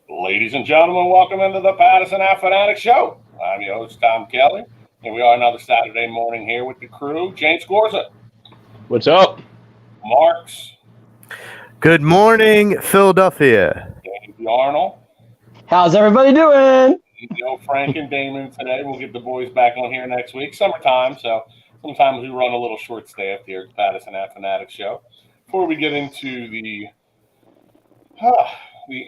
Ladies and gentlemen, welcome into the Pattison Ave Phanatics Show. I'm your host, Tom Kelly. Here we are another Saturday morning here with the crew. James Gorza, What's up? Marks, Good morning, Philadelphia. Danny Arnold, How's everybody doing? Frank and Damon today. We'll get the boys back on here next week. Summertime, so sometimes we run a little short staffed here at the Pattison Ave Phanatics Show. Before we get into the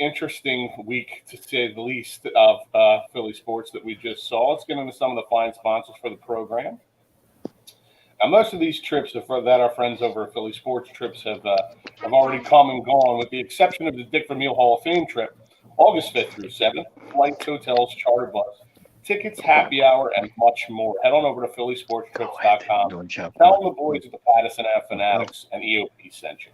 interesting week, to say the least, of Philly sports that we just saw, let's get into some of the fine sponsors for the program. Now, most of these trips that our friends over at Philly Sports Trips have already come and gone, with the exception of the Dick Vermeil Hall of Fame trip, August 5th through 7th, flights, hotels, charter bus, tickets, happy hour, and much more. Head on over to phillysportstrips.com. Tell them the boys at the Pattison Ave Phanatics and EOP sent you.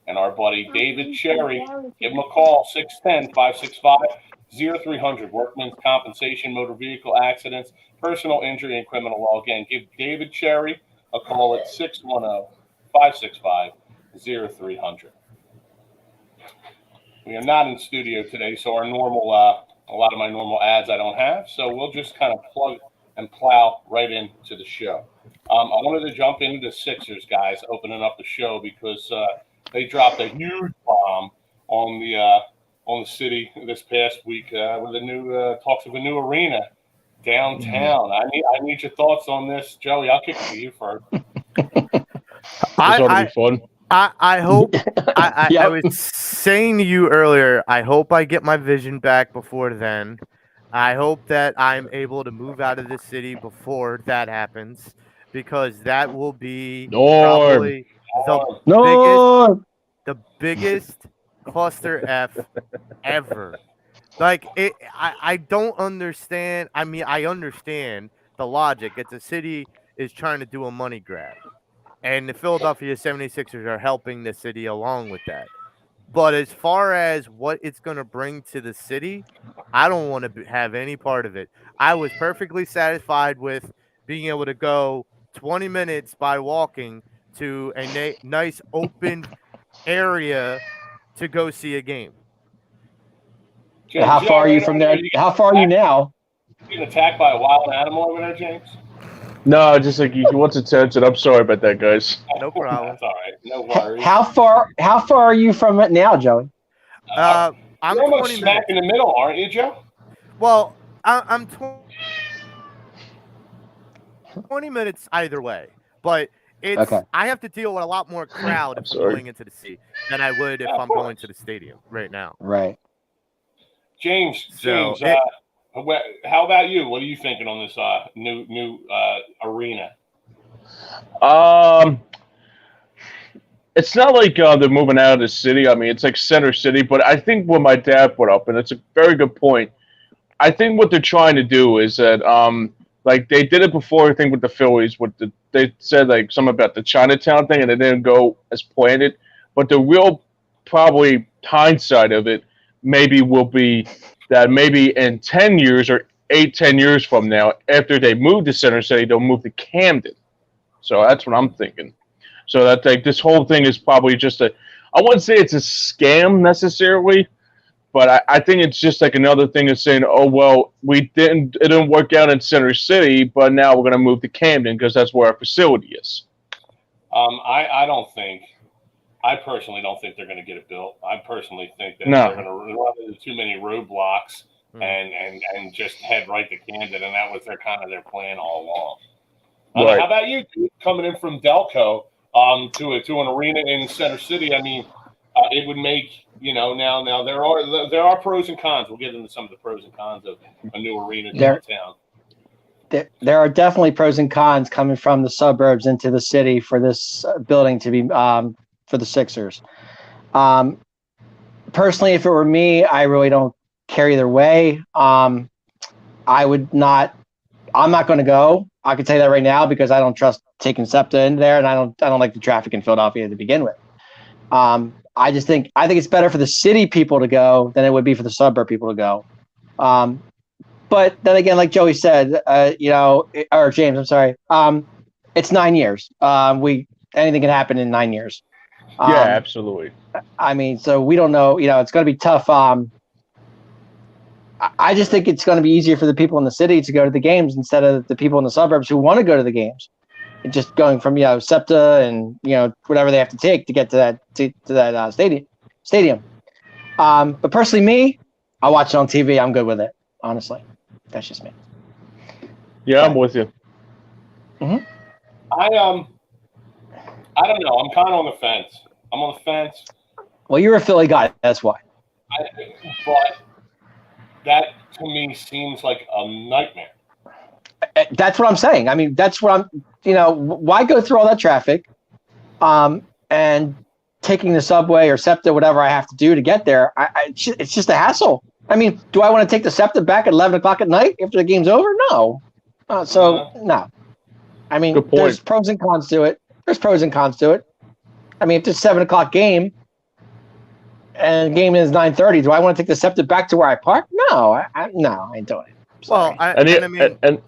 And our buddy David Cherry, give him a call, 610-565-0300. Workmen's compensation, motor vehicle accidents, personal injury, and criminal law. Again, give David Cherry a call at 610-565-0300. We are not in studio today, so our normal, a lot of my normal ads I don't have, so we'll just kind of plug and plow right into the show. I wanted to jump into the Sixers, guys, opening up the show because they dropped a huge bomb on the city this past week with the new talks of a new arena downtown. I need your thoughts on this, Joey. I'll kick it to you first. This ought to be fun. I hope I was saying to you earlier, I hope I get my vision back before then. I hope that I'm able to move out of the city before that happens, because that will be probably the biggest cluster F ever. Like I don't understand. I mean, I understand the logic. It's a city is trying to do a money grab, and the Philadelphia 76ers are helping the city along with that. But as far as what it's going to bring to the city, I don't want to have any part of it. I was perfectly satisfied with being able to go 20 minutes by walking to a nice open area to go see a game. James, How far are you from there? How far are you now? You get attacked by a wild animal over there, James? No, just like he wants attention. I'm sorry about that, guys. No problem. That's all right. No worries. How far are you from it now, Joey? I'm You're almost 20 smack minutes. in the middle, aren't you, Joe? Well, I'm 20 minutes either way, but it's Okay. I have to deal with a lot more crowd if I'm going into the city than I would if I'm going to the stadium right now. Right. James, So how about you? What are you thinking on this new arena? It's not like they're moving out of the city. I mean, it's like Center City. But I think what my dad put up, and it's a very good point. I think what they're trying to do is that, like they did it before. I think with the Phillies, they said like something about the Chinatown thing, and it didn't go as planned. But the real probably hindsight of it maybe will be that maybe in 10 years or 10 years from now, after they move to Center City, they'll move to Camden. So that's what I'm thinking. So that like this whole thing is probably just I wouldn't say it's a scam necessarily, but I think it's just like another thing of saying, oh, well, it didn't work out in Center City, but now we're going to move to Camden because that's where our facility is. I personally don't think they're going to get it built. I personally think that No. they're going to run into too many roadblocks and just head right to Camden, and that was their plan all along. Right. How about you, dude, coming in from Delco to an arena in Center City? I mean, it would make now there are pros and cons. We'll get into some of the pros and cons of a new arena downtown. There are definitely pros and cons coming from the suburbs into the city for this building to be for the Sixers. Personally, if it were me, I really don't care either way. I'm not going to go. I can tell you that right now because I don't trust taking SEPTA in there, and I don't like the traffic in Philadelphia to begin with. I think it's better for the city people to go than it would be for the suburb people to go. But then again, like Joey said, or James, I'm sorry. It's 9 years. Anything can happen in 9 years. Yeah, absolutely. I mean, so we don't know. It's going to be tough. I just think it's going to be easier for the people in the city to go to the games instead of the people in the suburbs who want to go to the games. And just going from SEPTA and whatever they have to take to get to that stadium. But personally, me, I watch it on TV. I'm good with it. Honestly, that's just me. Yeah, I'm with you. Mm-hmm. I don't know. I'm kind of on the fence. I'm on the fence. Well, you're a Philly guy. That's why. But that to me seems like a nightmare. That's what I'm saying. I mean, that's what I'm. Why go through all that traffic, and taking the subway or SEPTA, whatever I have to do to get there? It's just a hassle. I mean, do I want to take the SEPTA back at 11 o'clock at night after the game's over? No. No. I mean, there's pros and cons to it. I mean, if it's a 7 o'clock game and the game is 9:30, do I want to take the SEPTA back to where I park? No, I ain't doing it. Well, And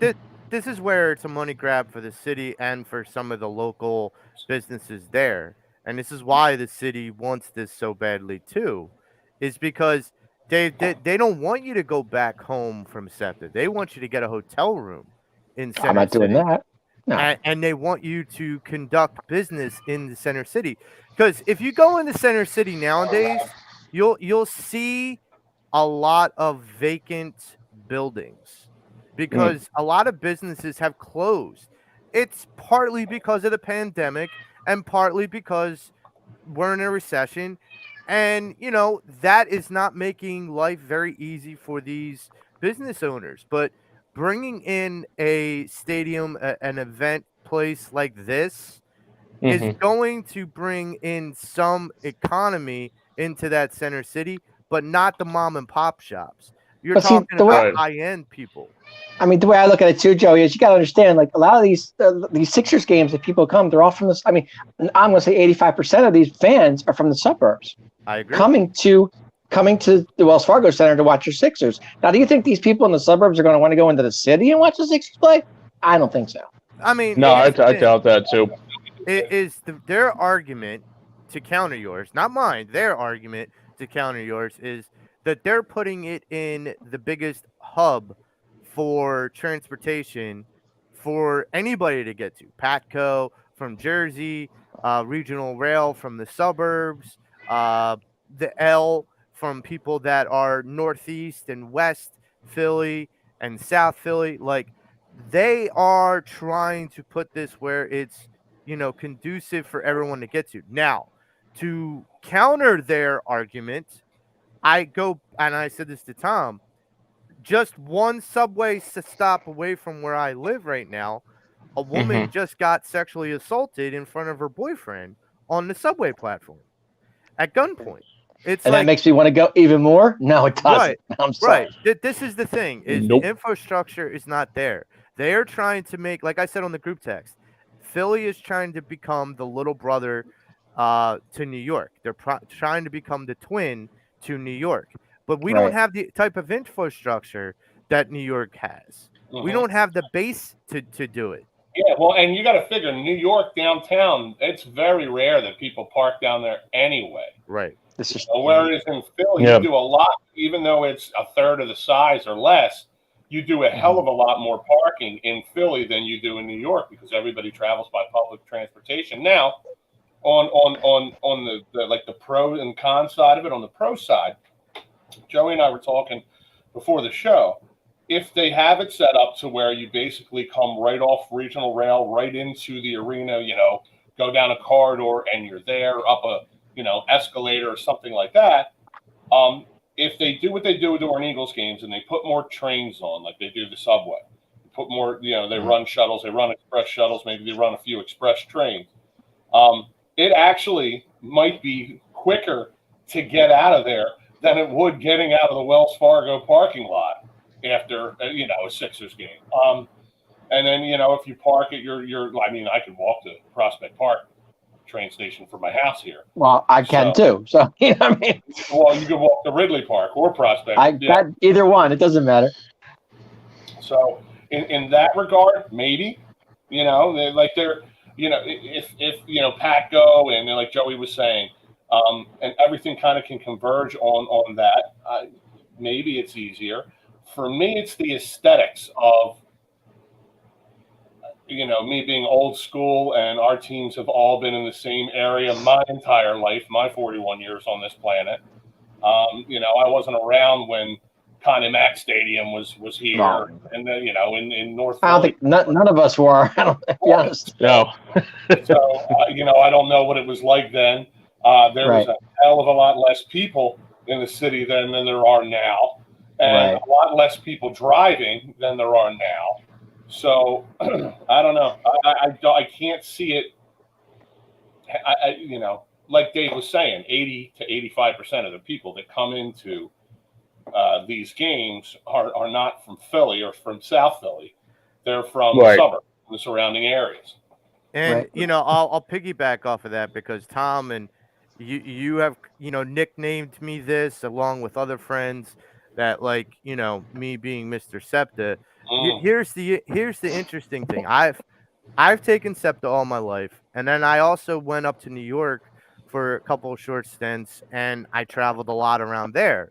this is where it's a money grab for the city and for some of the local businesses there. And this is why the city wants this so badly too, is because they don't want you to go back home from SEPTA. They want you to get a hotel room in Center I'm not doing City. that. No. And they want you to conduct business in the Center City. Because if you go into Center City nowadays, you'll see a lot of vacant buildings because a lot of businesses have closed. It's partly because of the pandemic and partly because we're in a recession. And, that is not making life very easy for these business owners. But bringing in a stadium, an event place like this is going to bring in some economy into that Center City, but not the mom and pop shops. You're talking about high-end people. I mean, the way I look at it too, Joey, is you got to understand, like a lot of these Sixers games that people come, they're all from this. I mean, I'm going to say 85% of these fans are from the suburbs. I agree. Coming to the Wells Fargo Center to watch your Sixers. Now, do you think these people in the suburbs are going to want to go into the city and watch the Sixers play? I don't think so. I mean, no, I doubt that too. It is their argument to counter yours, not mine. Their argument to counter yours is that they're putting it in the biggest hub for transportation for anybody to get to. Patco from Jersey, regional rail from the suburbs, the L from people that are northeast and west Philly and South Philly. Like, they are trying to put this where it's conducive for everyone to get to. Now, to counter their argument, I go and I said this to Tom, just one subway stop away from where I live right now, a woman just got sexually assaulted in front of her boyfriend on the subway platform at gunpoint. That makes me want to go even more? No, it doesn't. Right, I'm sorry. Right. This is the thing, is the infrastructure is not there. They are trying to make, like I said on the group text, Philly is trying to become the little brother to New York. They're trying to become the twin to New York. But we don't have the type of infrastructure that New York has. We don't have the base to do it. Yeah, well, and you got to figure, New York downtown, it's very rare that people park down there anyway. Right. Whereas in Philly, you do a lot, even though it's a third of the size or less, you do a hell of a lot more parking in Philly than you do in New York because everybody travels by public transportation. Now, on the pro and con side of it, on the pro side, Joey and I were talking before the show. If they have it set up to where you basically come right off regional rail, right into the arena, go down a corridor and you're there, up a escalator or something like that. If they do what they do during Eagles games and they put more trains on, like they do the subway, put more, they run shuttles, they run express shuttles, maybe they run a few express trains. It actually might be quicker to get out of there than it would getting out of the Wells Fargo parking lot after, a Sixers game. And then, if you park at I could walk to Prospect Park train station from my house here. Well, I can too. So, what I mean? Well, you can walk to Ridley Park or Prospect. Either one. It doesn't matter. So in that regard, maybe, if Pat go and like Joey was saying, and everything kind of can converge on that, maybe it's easier. For me, it's the aesthetics of me being old school, and our teams have all been in the same area my entire life, my 41 years on this planet. I wasn't around when Connie Mack Stadium was here, No. and then in North. I don't think none of us were. I don't, to be honest. No. So I don't know what it was like then. There was a hell of a lot less people in the city then than there are now, and a lot less people driving than there are now. So I don't know. I can't see it. Like Dave was saying, 80 to 85% of the people that come into these games are not from Philly or from South Philly. They're from the suburbs, the surrounding areas. And I'll piggyback off of that because Tom and you have nicknamed me this along with other friends that me being Mr. SEPTA. Here's the interesting thing. I've taken SEPTA all my life, and then I also went up to New York for a couple of short stints, and I traveled a lot around there.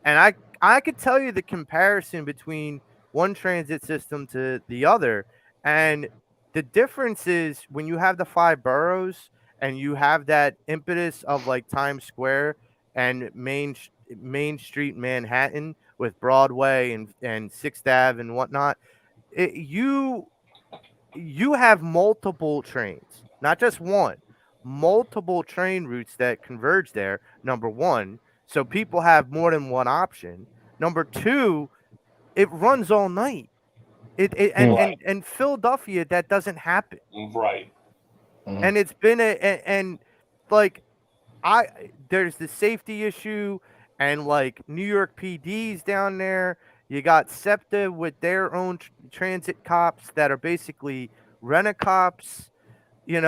And I could tell you the comparison between one transit system to the other, and the difference is when you have the 5 boroughs and you have that impetus of like Times Square and Main Street Manhattan with Broadway and 6th Ave and whatnot, you have multiple trains, not just one, multiple train routes that converge there, number one. So people have more than one option. Number two, it runs all night. And Philadelphia, that doesn't happen. Right. And it's been there's the safety issue, and like New York PD's down there. You got SEPTA with their own transit cops that are basically rent-a-cops. You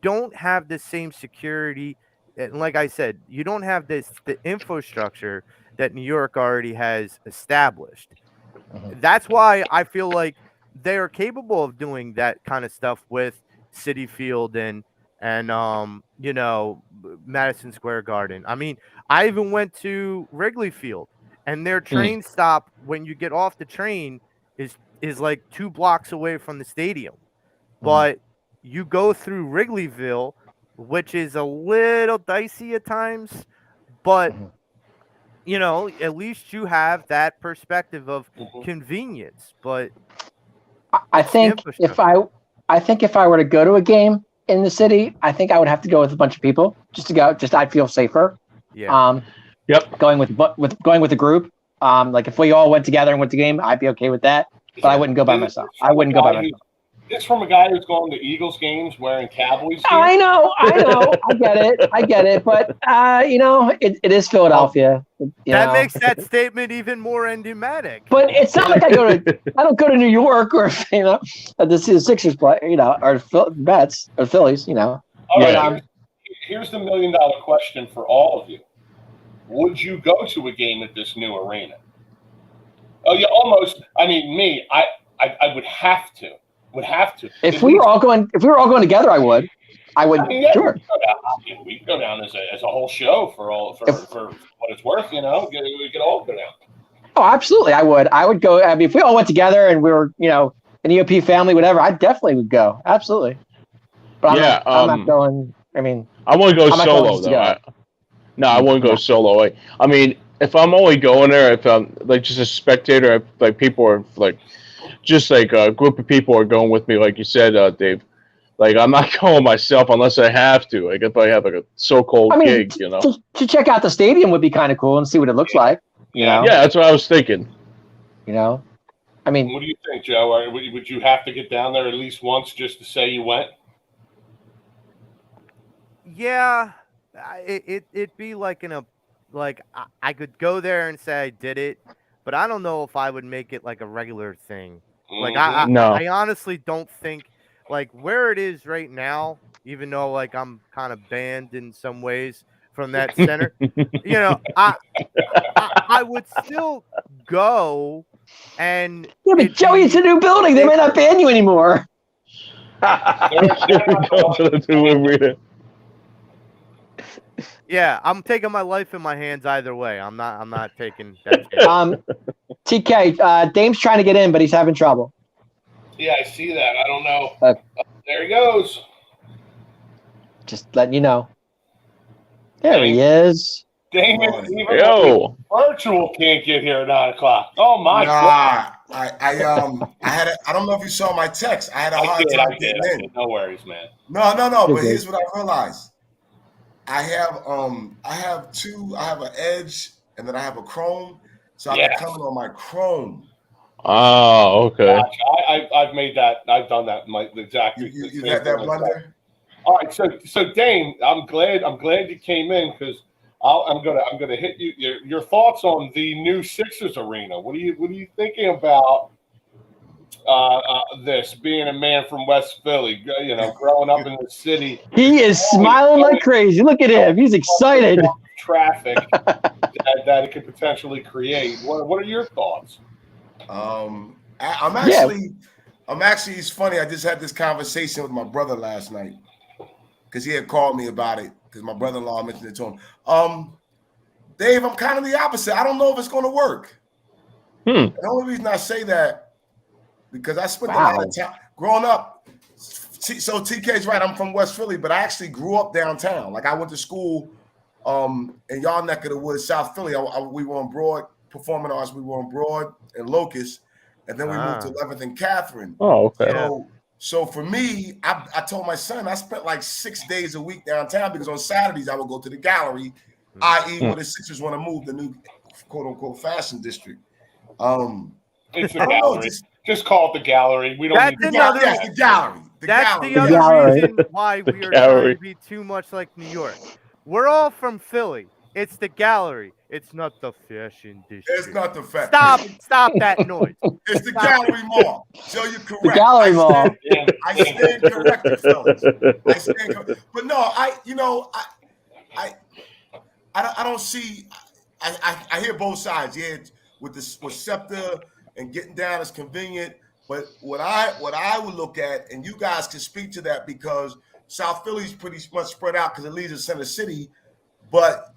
don't have the same security. And like I said, you don't have the infrastructure that New York already has established. That's why I feel like they are capable of doing that kind of stuff with Citi Field and Madison Square Garden. I mean, I even went to Wrigley Field, and their train stop when you get off the train is like 2 blocks away from the stadium. But you go through Wrigleyville, which is a little dicey at times, but at least you have that perspective of convenience. But I think if I were to go to a game in the city, I think I would have to go with a bunch of people I'd feel safer. Yeah. Going with a group. Like if we all went together and went to game, I'd be okay with that. But I wouldn't go by myself. It's from a guy who's going to Eagles games wearing Cowboys gear. I know. I get it. But it is Philadelphia. That makes that statement even more enigmatic. But it's not like I don't go to New York or to see the Sixers play, or Mets or Phillies, All right, here's the $1 million question for all of you. Would you go to a game at this new arena? Oh, yeah, almost. I mean, me, I would have to. If we were all going together, I would. Sure. We could go down as a whole show for what it's worth. We could all go down. Oh, absolutely, I would. I would go. I mean, if we all went together and we were, an EOP family, whatever, I definitely would go. Absolutely. But I'm not going. I mean, I want to go solo though. I wouldn't go solo. I mean, if I'm only going there, if I'm like just a spectator, like people are like. Just like a group of people are going with me, like you said, Dave. Like I'm not going myself unless I have to. Like if I have like a so-called gig, to check out the stadium would be kind of cool and see what it looks like. Yeah, that's what I was thinking. I mean, what do you think, Joe? Would you have to get down there at least once just to say you went? Yeah, it'd be like I could go there and say I did it, but I don't know if I would make it like a regular thing. Like I honestly don't think like where it is right now, even though like I'm kind of banned in some ways from that center, I would still go and Joey, it's a new building. They may not ban you anymore. Go to the new arena. Yeah, I'm taking my life in my hands either way. I'm not taking that chance. TK, Dame's trying to get in, but he's having trouble. Yeah, I see that. I don't know. There he goes. Just letting you know. There he is. Damon, even Yo. virtual can't get here at 9 o'clock. Oh my God. I don't know if you saw my text. I had a hard time getting in. No worries, man. No. But here's what I realized. I have an Edge and then I have a Chrome. So I've been coming on my Chrome. Oh, okay. Gotcha. I've made that. I've done that. Exactly. You had that blunder? All right. So Dane, I'm glad you came in because I'm gonna hit you. Your thoughts on the new Sixers arena? What are you thinking about this? Being a man from West Philly, growing up in the city. He is smiling like crazy. Look at him. He's excited. Traffic that it could potentially create. What are your thoughts? I'm actually. It's funny. I just had this conversation with my brother last night because he had called me about it because my brother-in-law mentioned it to him. Dave, I'm kind of the opposite. I don't know if it's going to work. The only reason I say that because I spent a lot of time growing up. So TK's right. I'm from West Philly, but I actually grew up downtown. Like I went to school in y'all neck of the woods, South Philly. We were on Broad, performing arts. We were on Broad and Locust, and then we moved to 11th and Catherine. Oh, okay. So for me, I told my son I spent like 6 days a week downtown because on Saturdays I would go to the gallery, i.e. where the Sixers want to move the new quote unquote fashion district. It's the gallery. Just call it the gallery. We don't. That's the gallery. The other reason why we are trying to be too much like New York. We're all from Philly. It's the gallery. It's not the fashion district. It's not the fashion. Stop that noise. It's the gallery mall. So you're correct. The gallery mall. I stand corrected, fellas. I stand corrected. But no, I don't see. I hear both sides. Yeah, with SEPTA and getting down is convenient. But what I would look at, and you guys can speak to that because South Philly's pretty much spread out because it leads to Center City, but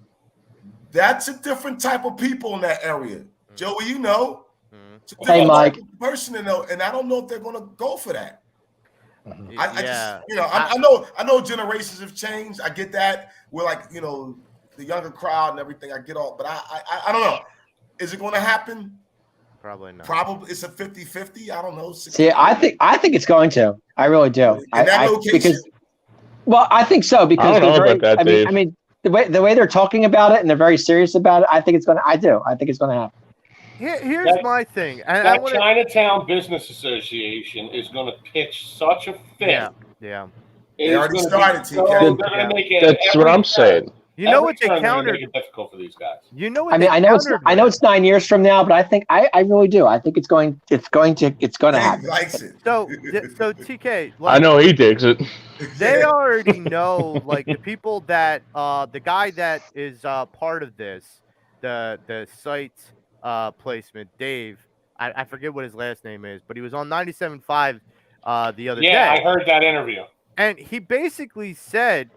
that's a different type of people in that area. Joey, you know. Hey, Mike. Person to know, and I don't know if they're going to go for that. I just, I know generations have changed. I get that. We're like, the younger crowd and everything. I get all, but I don't know. Is it going to happen? Probably not. Probably it's a 50-50. I don't know. 60. See, I think it's going to. I really do. In that location? I think so because I don't know about that, Dave. I mean, the way they're talking about it and they're very serious about it, I think it's going to. I do. I think it's going to happen. Here's my thing. That Chinatown Business Association is going to pitch such a fit. Yeah. They already started. That's what I'm saying. You know what they countered? Make it difficult for these guys. You know what? I mean, I know it's 9 years from now, but I think I really do. I think it's going to happen. He likes it. So TK, I know he digs it. They already know, like the people that the guy that is part of this, the site placement, Dave. I forget what his last name is, but he was on 97.5 the other day. Yeah, I heard that interview. And he basically said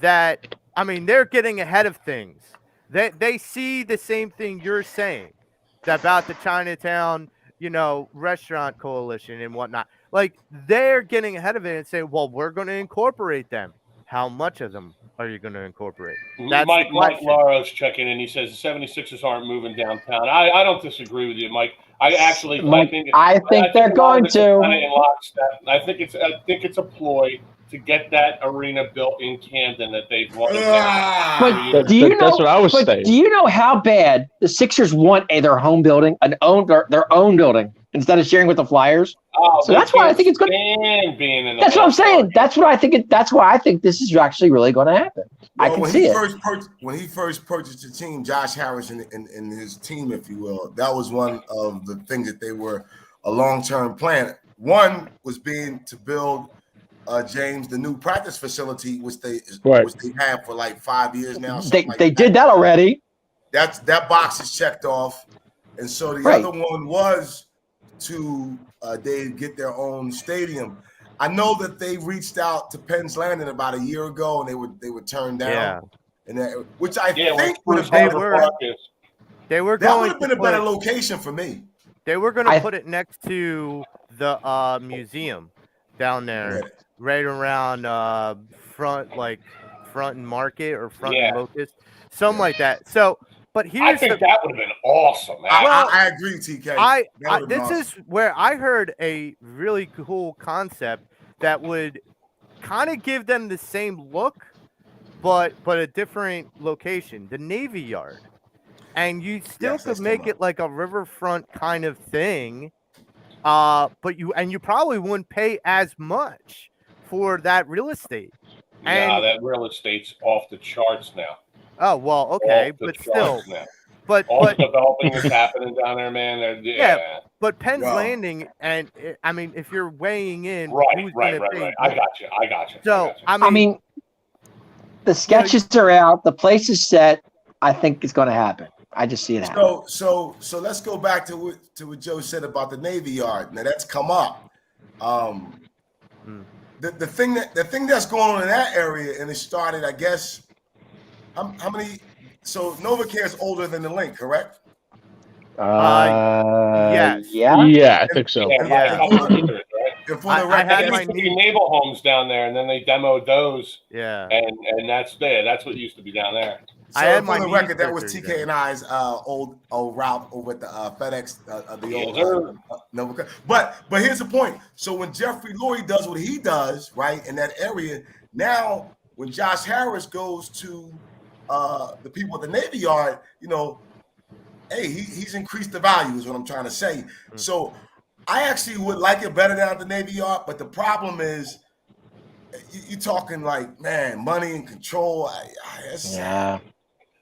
that, I mean, they're getting ahead of things. They see the same thing you're saying about the Chinatown, restaurant coalition and whatnot. Like, they're getting ahead of it and saying, well, we're going to incorporate them. How much of them are you going to incorporate? That's Mike Laro's checking in. He says the 76ers aren't moving downtown. I don't disagree with you, Mike. I think they're going to. I think it's a ploy to get that arena built in Camden that they've wanted. But do you know? That's what I was saying. Do you know how bad the Sixers want their home building, their own building, instead of sharing with the Flyers? So that's why I think it's going to. That's what I'm saying. That's what I think. That's why I think this is actually really going to happen. I can see it. When he first purchased the team, Josh Harris and his team, if you will, that was one of the things that they were a long-term plan. One was to build. James, the new practice facility, which they have for like 5 years now. They did that already. That box is checked off, and so the other one was to they get their own stadium. I know that they reached out to Penn's Landing about a year ago, and they were turned down. Yeah. And that, which I Yeah, think where would have Spruce been Harbor were- Park is. They were that would going have been to a better put, location for me. They were going to I- put it next to the museum down there, Yeah. right around front and Market or front Yeah. and Locust, something like that. So, but I here's think the that would have been awesome, man. Well, I agree, TK. That I would've been this awesome. is where I heard a really cool concept that would kind of give them the same look, but a different location, the Navy Yard, and you still Yes, could that's make come it like a riverfront kind of thing, but you probably wouldn't pay as much for that real estate. Nah, And that real estate's off the charts now. oh well, okay, Off the but still, charts now. but All the developing that's happening down there, man. Yeah. But Penn's Wow. Landing, and I mean, if you're weighing in, Right, who's right, gonna right, pay right. I more? got you. I got you. So got you. I I mean, mean, the sketches are out. The place is set. I think it's going to happen. I just see it happen. So let's go back to what Joe said about the Navy Yard. Now that's come up. The thing that's going on in that area, and it started, I guess. How many? So NovaCare is older than the Link, correct? yes. Yeah. Yeah, I think so. Yeah, Yeah. a couple of years, right? And for I the had There record, my used to knee- be naval homes down there, and then they demoed those, yeah. and that's there. That's what used to be down there. so I had for my the knee record, that was surgery TK there. and I's old route over at the FedEx, the Yes, old sir. NovaCare. But here's the point. So when Jeffrey Lurie does what he does, right, in that area, now when Josh Harris goes to the people at the Navy Yard, you know, hey, he's increased the value is what I'm trying to say. So I actually would like it better down at the Navy Yard, but the problem is you're talking like, man, money and control. Yeah.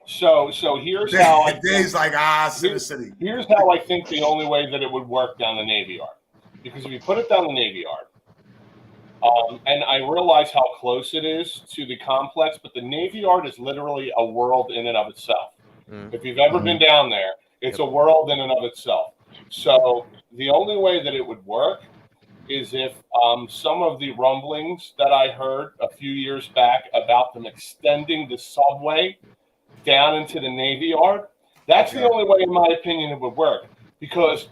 So here's how I Dave's like, City. Here's how I think the only way that it would work down the Navy Yard, because if you put it down the Navy Yard, and I realize how close it is to the complex, but the Navy Yard is literally a world in and of itself. If you've ever been down there, it's a world in and of itself. So the only way that it would work is if some of the rumblings that I heard a few years back about them extending the subway down into the Navy Yard, that's the only way, in my opinion, it would work. Because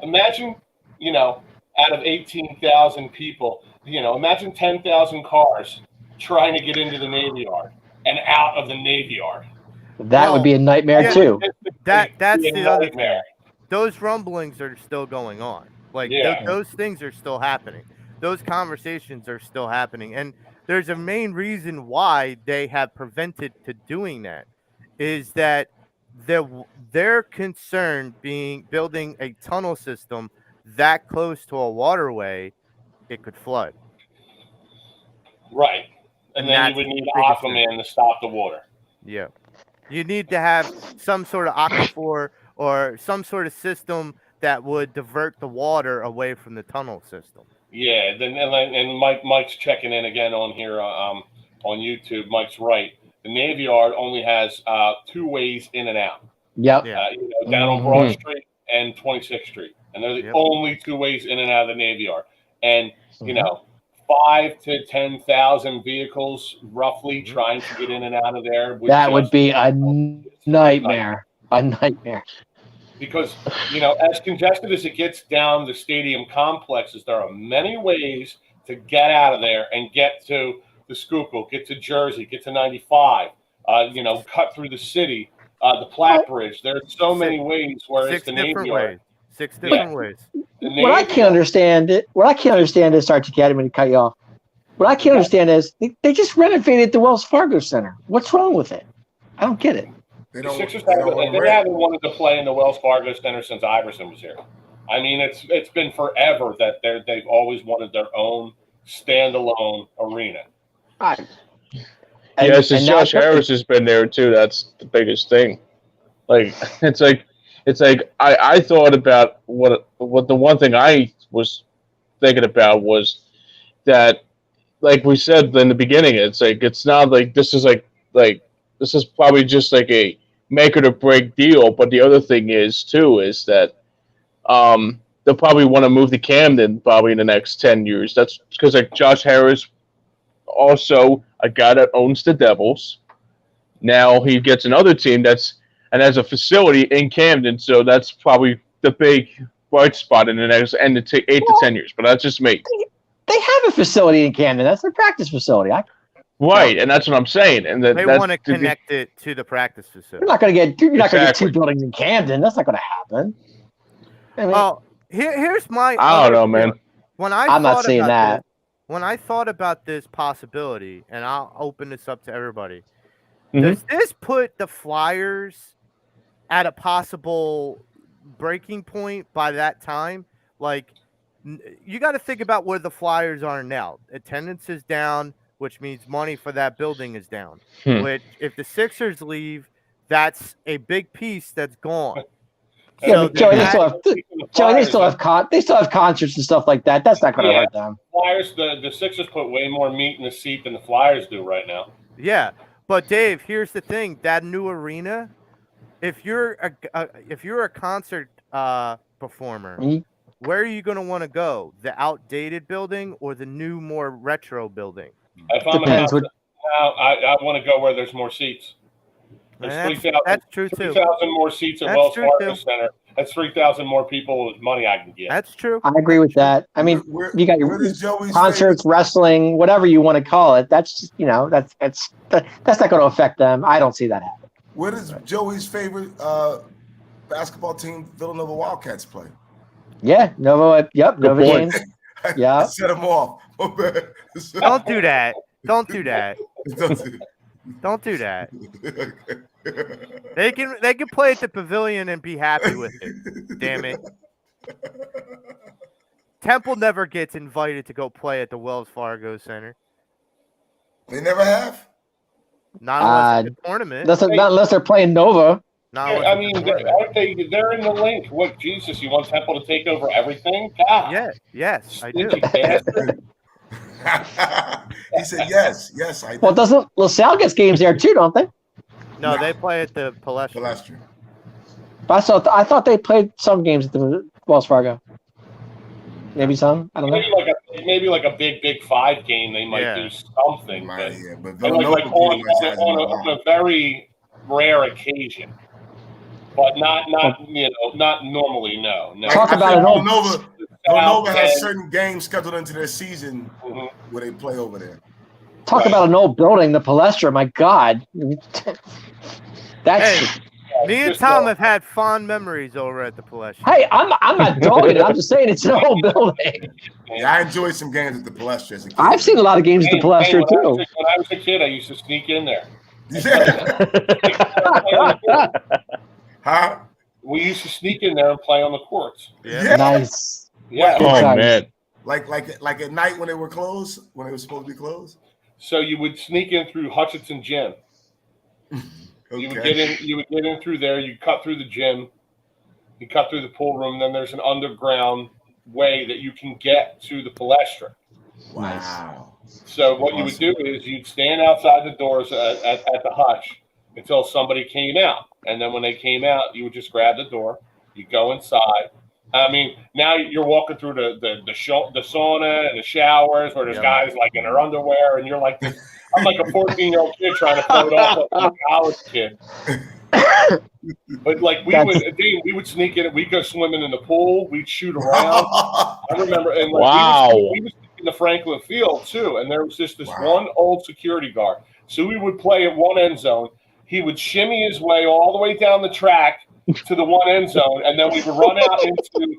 imagine, out of 18,000 people, imagine 10,000 cars trying to get into the Navy Yard and out of the Navy Yard. That would be a nightmare yeah. too. That's It'd be the a other thing. nightmare. Those rumblings are still going on. Like Yeah. those things are still happening. Those conversations are still happening, and there's a main reason why they have prevented to doing that, is that they're concerned building a tunnel system that close to a waterway, it could flood. Right. And And then you that's would need the biggest Aquaman to stop the water. Yeah. You need to have some sort of aquifer or some sort of system that would divert the water away from the tunnel system. Yeah, and Mike's checking in again on here on YouTube. Mike's right. The Navy Yard only has 2 ways in and out. Yep. Yeah. Down on Broad Street and 26th Street, and they're the Yep. only 2 ways in and out of the Navy Yard. And 5 to 10,000 vehicles roughly trying to get in and out of there. That would be a nightmare. A nightmare. Because, as congested as it gets down the stadium complexes, there are many ways to get out of there and get to the Schuylkill, get to Jersey, get to 95, cut through the city, the Platte Bridge. There's so many ways, whereas 6 the Navy different Yard. ways. 6 different ways. What I can't understand is, sorry to get him and cut you off. What I can't understand is they just renovated the Wells Fargo Center. What's wrong with it? I don't get it. The Sixers haven't wanted to play in the Wells Fargo Center since Iverson was here. I mean, it's been forever that they've always wanted their own standalone arena. Since Josh Harris has been there too, that's the biggest thing. Like it's like I thought about what the one thing I was thinking about was that, like we said in the beginning, it's not like this is this is probably just like a make it or break deal. But the other thing is that they'll probably want to move to Camden probably in the next 10 years. That's because like Josh Harris, also a guy that owns the Devils. Now he gets another team and has a facility in Camden, so that's probably the big bright spot in the next 8 to 10 years. But that's just me. They have a facility in Camden. That's their practice facility. Right, and that's what I'm saying. And they want to connect it to the practice facility. You're not going to get 2 buildings in Camden. That's not going to happen. I mean, Well, here's my. I don't know, man. I'm not saying that. When I thought about this possibility, and I'll open this up to everybody, Mm-hmm. does this put the Flyers at a possible breaking point by that time? Like, you got to think about where the Flyers are now. Attendance is down, which means money for that building is down. Which, if the Sixers leave, that's a big piece that's gone. Yeah, but Joey, they still have concerts and stuff like that. That's not going to hurt them. Flyers, the Sixers put way more meat in the seat than the Flyers do right now. Yeah, but Dave, here's the thing: that new arena, if you're a concert performer, where are you going to want to go? The outdated building or the new, more retro building? If I'm Depends a concert, I want to go where there's more seats. There's 3,000 that's true too. 3,000 more seats at Wells Fargo Center. That's 3,000 more people with money I can get. That's true. I agree with that. I mean, you got your concerts, wrestling, whatever you want to call it. That's that's not going to affect them. I don't see that happen. Where does Joey's favorite basketball team, Villanova Wildcats, play? Yeah, Nova. Yep, Nova games. Yeah, set them off. Don't do that. Don't do that. Don't do that. They can play at the pavilion and be happy with it. Damn it. Temple never gets invited to go play at the Wells Fargo Center. They never have? Not unless it's a tournament. Not unless they're playing Nova. I mean, they're in the link. What, Jesus, you want Temple to take over everything? God. Yeah, yes, I do. He said yes. Yes, I do. Well, doesn't LaSalle gets games there too, don't they? No, they play at the Palestra. But I thought they played some games at the Wells Fargo. Maybe some. I don't know. Maybe like a big 5 game. They might do something. But like on a very rare occasion. But not normally. No. Talk about it. Villanova has certain games scheduled into their season where they play over there. Talk about an old building, the Palestra. My God, that's. Me and Tom have had fond memories over at the Palestra. Hey, I'm not dogging it. I'm just saying it's an old building. Yeah, I enjoyed some games at the Palestra as a kid. I've seen a lot of games at the Palestra too. When I was a kid, I used to sneak in there. Huh? We used to sneak in there and play on the courts. Yeah. Nice. Yeah. Oh man. Like at night when they were closed, when they were supposed to be closed. So you would sneak in through Hutchinson Gym. Okay. You would get in through there. You cut through the gym. You cut through the pool room. Then there's an underground way that you can get to the Palestra. Wow. So what you would do is you'd stand outside the doors at the Hutch until somebody came out, and then when they came out, you would just grab the door. You go inside. I mean, now you're walking through the sauna and the showers where there's guys like in their underwear, and you're like this. I'm like a 14-year-old kid trying to float off like a college kid. But like we would sneak in. We'd go swimming in the pool. We'd shoot around. I remember. And like, we would sneak in the Franklin Field too. And there was just this one old security guard. So we would play at one end zone. He would shimmy his way all the way down the track to the one end zone, and then we'd run out into the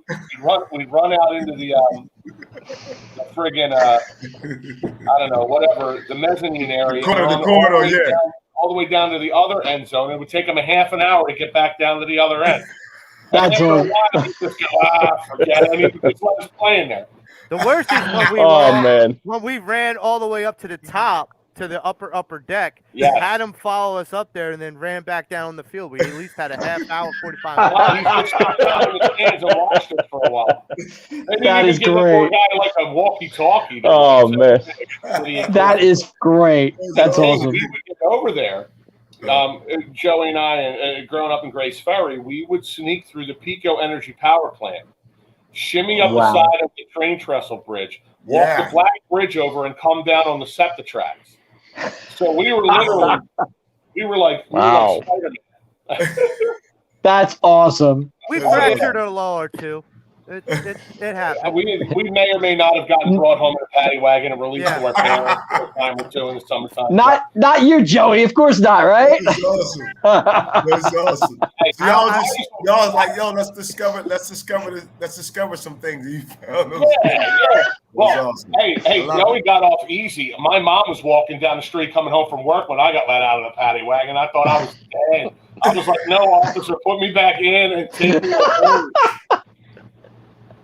friggin' I don't know, whatever, the mezzanine area. The corridor, all the way down to the other end zone. It would take him a half an hour to get back down to the other end. That's right. Just go, forget it. I mean, just let us play in there. The worst is when we ran all the way up to the top, to the upper deck, had him follow us up there and then ran back down on the field. We at least had a half hour, 45 minutes. He just stopped down in the stands and watched it for a while. That is great. The poor guy like a walkie-talkie. Oh, man. That is great. That's awesome. We would get over there. Joey and I, growing up in Grace Ferry, we would sneak through the Pico Energy Power Plant. shimmy up the Wow. side of the train trestle bridge, walk Yeah. the black bridge over, and come down on the SEPTA tracks. So we were literally, like Wow. Spider-Man. That's awesome. We Oh, yeah. fractured a law or two. It happened. We may or may not have gotten brought home in a paddy wagon and released Yeah. to our parents for a time or two in the summertime. Not you, Joey. Of course not, right? That's awesome. That's awesome. Hey, So y'all was like, yo, let's discover some things. You found those. yeah. Well, That's awesome. hey, I love Joey got off easy. My mom was walking down the street coming home from work when I got let out of the paddy wagon. I thought I was dead. I was like, no, officer, put me back in and take me home.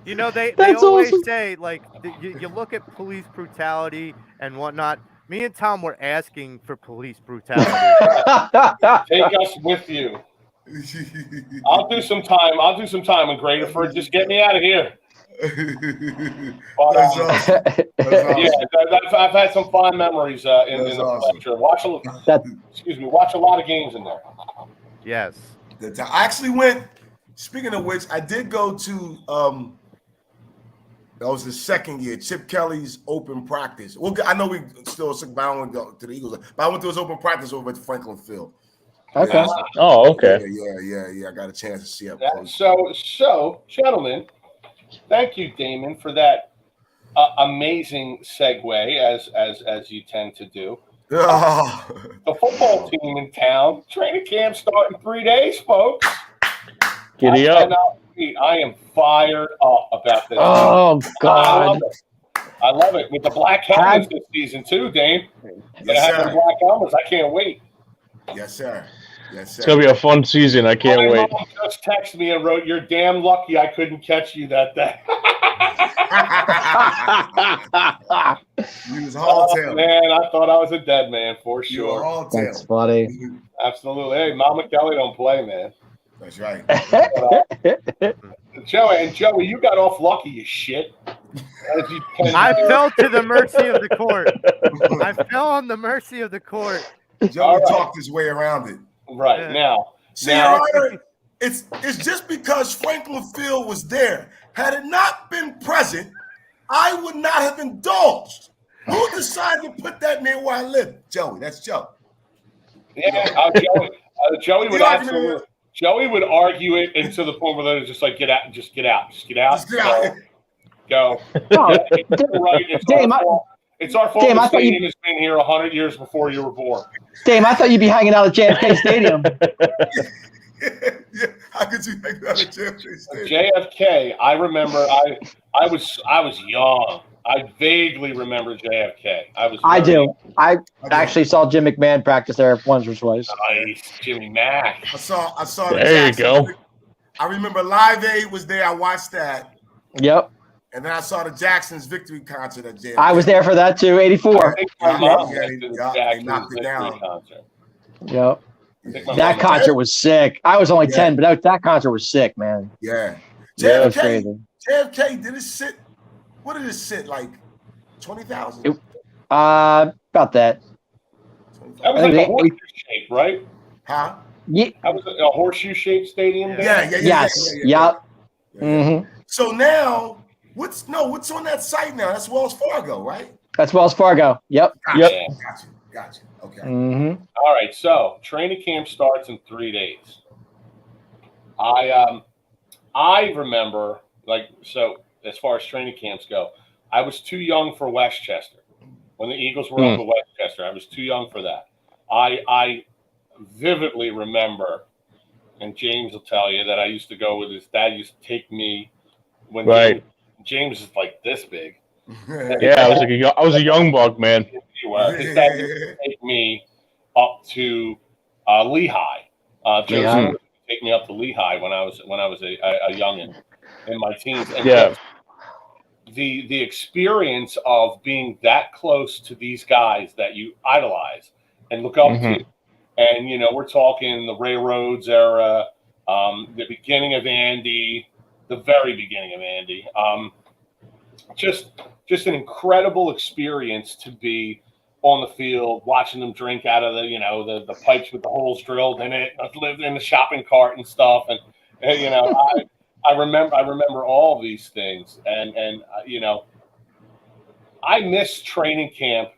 You know, they That's always awesome. say, like, you look at police brutality and whatnot. Me and Tom were asking for police brutality. Take us with you. I'll do some time in Graterford. Just get me out of here. But, That's awesome. That's awesome. yeah, I've had some fond memories in That's the awesome. lecture. Watch a lot of games in there. Yes. I actually went. Speaking of which, I did go to. That was the second year, Chip Kelly's open practice. Well, I know we still bound to go to the Eagles, but I went to his open practice over at Franklin Field. Okay. Yeah. Oh, okay. Yeah. I got a chance to see up Yeah, close. so, gentlemen, thank you, Damon, for that amazing segue, as you tend to do. Oh. The football team in town, training camp starting 3 days, folks. Giddy I up. cannot wait. I am fired up about this. Oh God. I love it. With the black helmets this season too, Dame. Yes, Having sir. black helmets, I can't wait. Yes, sir. Yes, It's gonna sir. be a fun season. I can't My wait. mom just texted me and wrote, "You're damn lucky I couldn't catch you that day." You was all tail. Man, I thought I was a dead man for You were sure. all That's tail. funny. Absolutely. Hey, Mama Kelly don't play, man. That's right. Joey, you got off lucky, you shit. As you tend I to do. fell to the mercy of the court. I fell on the mercy of the court. Joey All right. talked his way around it. Right Yeah. now. See, Now- Your Honor, it's just because Franklin Field was there. Had it not been present, I would not have indulged. Who decided to put that near where I live? Joey. That's Joe. Yeah, Joey would The argument absolutely. Joey would argue it into the point where they're just like, get out. Just get out. Go. No, You're right. It's Dame, our fault. It's our fault. Dame, The I thought you- stadium has been here 100 years before you were born. Dame, I thought you'd be hanging out at JFK Stadium. Yeah. How could you make that a JFK? JFK. I remember. I was young. I vaguely remember JFK. I do. I actually saw Jim McMahon practice there once or twice. Nice, Jimmy Mack. I saw the There you Jackson. go. I remember Live Aid was there. I watched that. Yep. And then I saw the Jackson's victory concert at JFK. I was there for that too, 84. I think my mom Yeah, went to the they Jackson's knocked it victory down. concert. Yep. I think my That mom- concert was sick. I was only Yeah. 10, but that concert was sick, man. Yeah. That was JFK, crazy. JFK, did it sit? What did it sit like? 20,000? About that. That was I like think a they- horseshoe shape, right? Huh? Yeah. That was a horseshoe shaped stadium. Yeah. there? Yes. Yeah. Yep. Mm-hmm. So now, what's on that site now? That's Wells Fargo, right? That's Wells Fargo. Yep. Yep. Gotcha. Okay. Mm-hmm. All right, so training camp starts in 3 days. I remember, as far as training camps go, I was too young for Westchester. When the Eagles were up at Westchester, I was too young for that. I vividly remember, and James will tell you, that I used to go with his dad. Used to take me when Right. James is like this big. Yeah, I was a young buck, man. His dad used to take me up to Lehigh. Joe Lehigh. Stewart would take me up to Lehigh when I was a youngin in my teens. And Yeah. the experience of being that close to these guys that you idolize and look up to, and we're talking the Railroads era, the beginning of Andy, the very beginning of Andy. Just an incredible experience to be on the field, watching them drink out of the pipes with the holes drilled in it. I've lived in the shopping cart and stuff, and I remember all of these things, and I miss training camp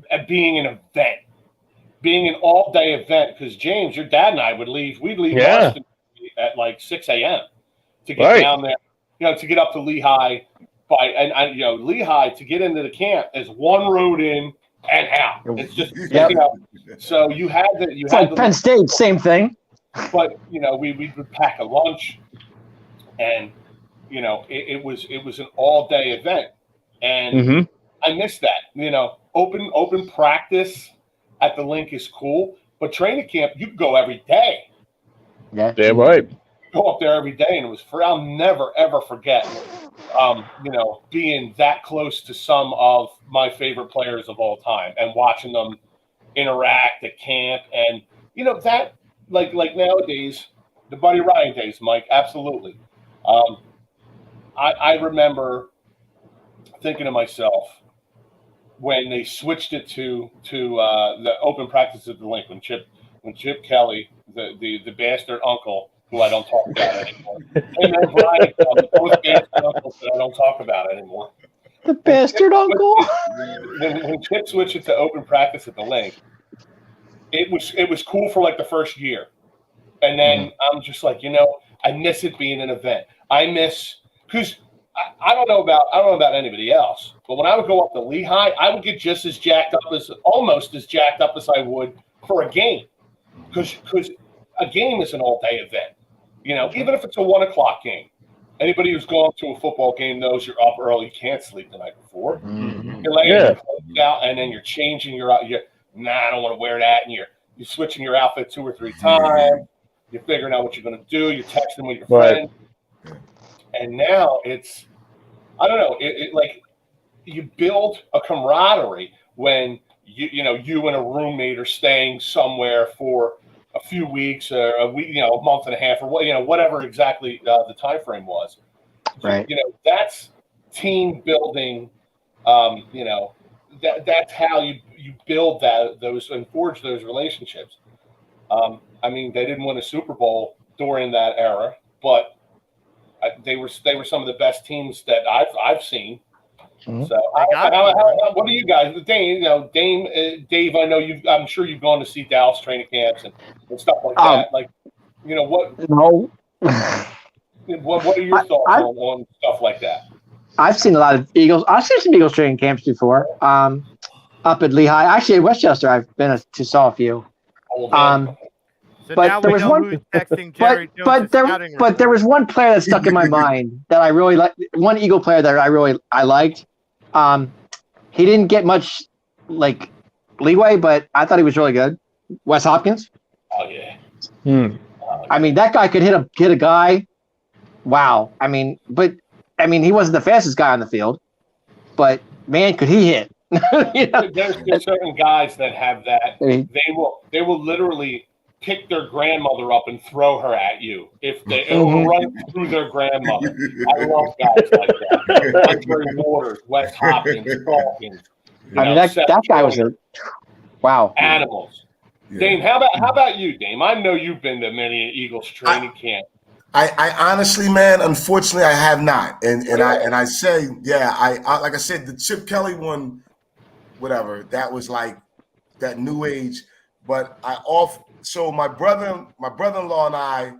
at being an event, being an all-day event. Because James, your dad and I would leave. We'd leave Marston at like 6 a.m. to get down there, to get up to Lehigh. Lehigh to get into the camp is one road in and out. It's just So you had Penn State, same thing. But we would pack a lunch, and it was an all-day event, and I miss that. Open practice at the link is cool, but training camp you could go every day. Yeah, damn right. Go up there every day, and it was free. I'll never ever forget, being that close to some of my favorite players of all time and watching them interact at camp, and that like nowadays, the Buddy Ryan days, Mike, absolutely. I remember thinking to myself when they switched it to the open practice at the link when Chip Kelly, the bastard uncle, who I don't talk about anymore. Him and Brian, both bastard uncles that I don't talk about anymore. The bastard uncle. When Chip switched it to open practice at the link, it was cool for like the first year, and then I'm just like, I miss it being an event. I miss because I don't know about anybody else, but when I would go up to Lehigh, I would get just as almost as jacked up as I would for a game, because a game is an all-day event. Even if it's a 1 o'clock game. Anybody who's gone to a football game knows you're up early. You can't sleep the night before. You're laying your clothes out, and then you're changing I don't want to wear that, and you're switching your outfit 2 or 3 times. You're figuring out what you're going to do. You're texting with your friend. And now it's, I don't know, like you build a camaraderie when you and a roommate are staying somewhere for a few weeks, or a week, a month and a half, or whatever exactly the time frame was. Right. That's team building. That's how you build those and forge those relationships. They didn't win a Super Bowl during that era, but they were some of the best teams that I've seen. Mm-hmm. So, what do you guys, Dave? Dave, I know I'm sure you've gone to see Dallas training camps and stuff like that. Like, what? No. What are your thoughts on stuff like that? I've seen a lot of Eagles. I've seen some Eagles training camps before. Up at Lehigh, actually at Westchester, I've been to saw a few. So but there was one. But there was one player that stuck in my mind that I really like. One Eagle player that I liked. He didn't get much like leeway, but I thought he was really good. Wes Hopkins. Oh yeah. I mean, that guy could hit a guy. Wow. He wasn't the fastest guy on the field, but man, could he hit? There's certain guys that have that. They will literally pick their grandmother up and throw her at you if they run through their grandmother. I love guys like that. Andre Waters, Wes Hopkins, Dawkins. That guy was a wow. Animals. Yeah. Dame, how about you, Dame? I know you've been to many Eagles training camp. I honestly, man, unfortunately, I have not, and I say, I like I said, the Chip Kelly one, whatever, that was like that new age, but So my brother-in-law and I,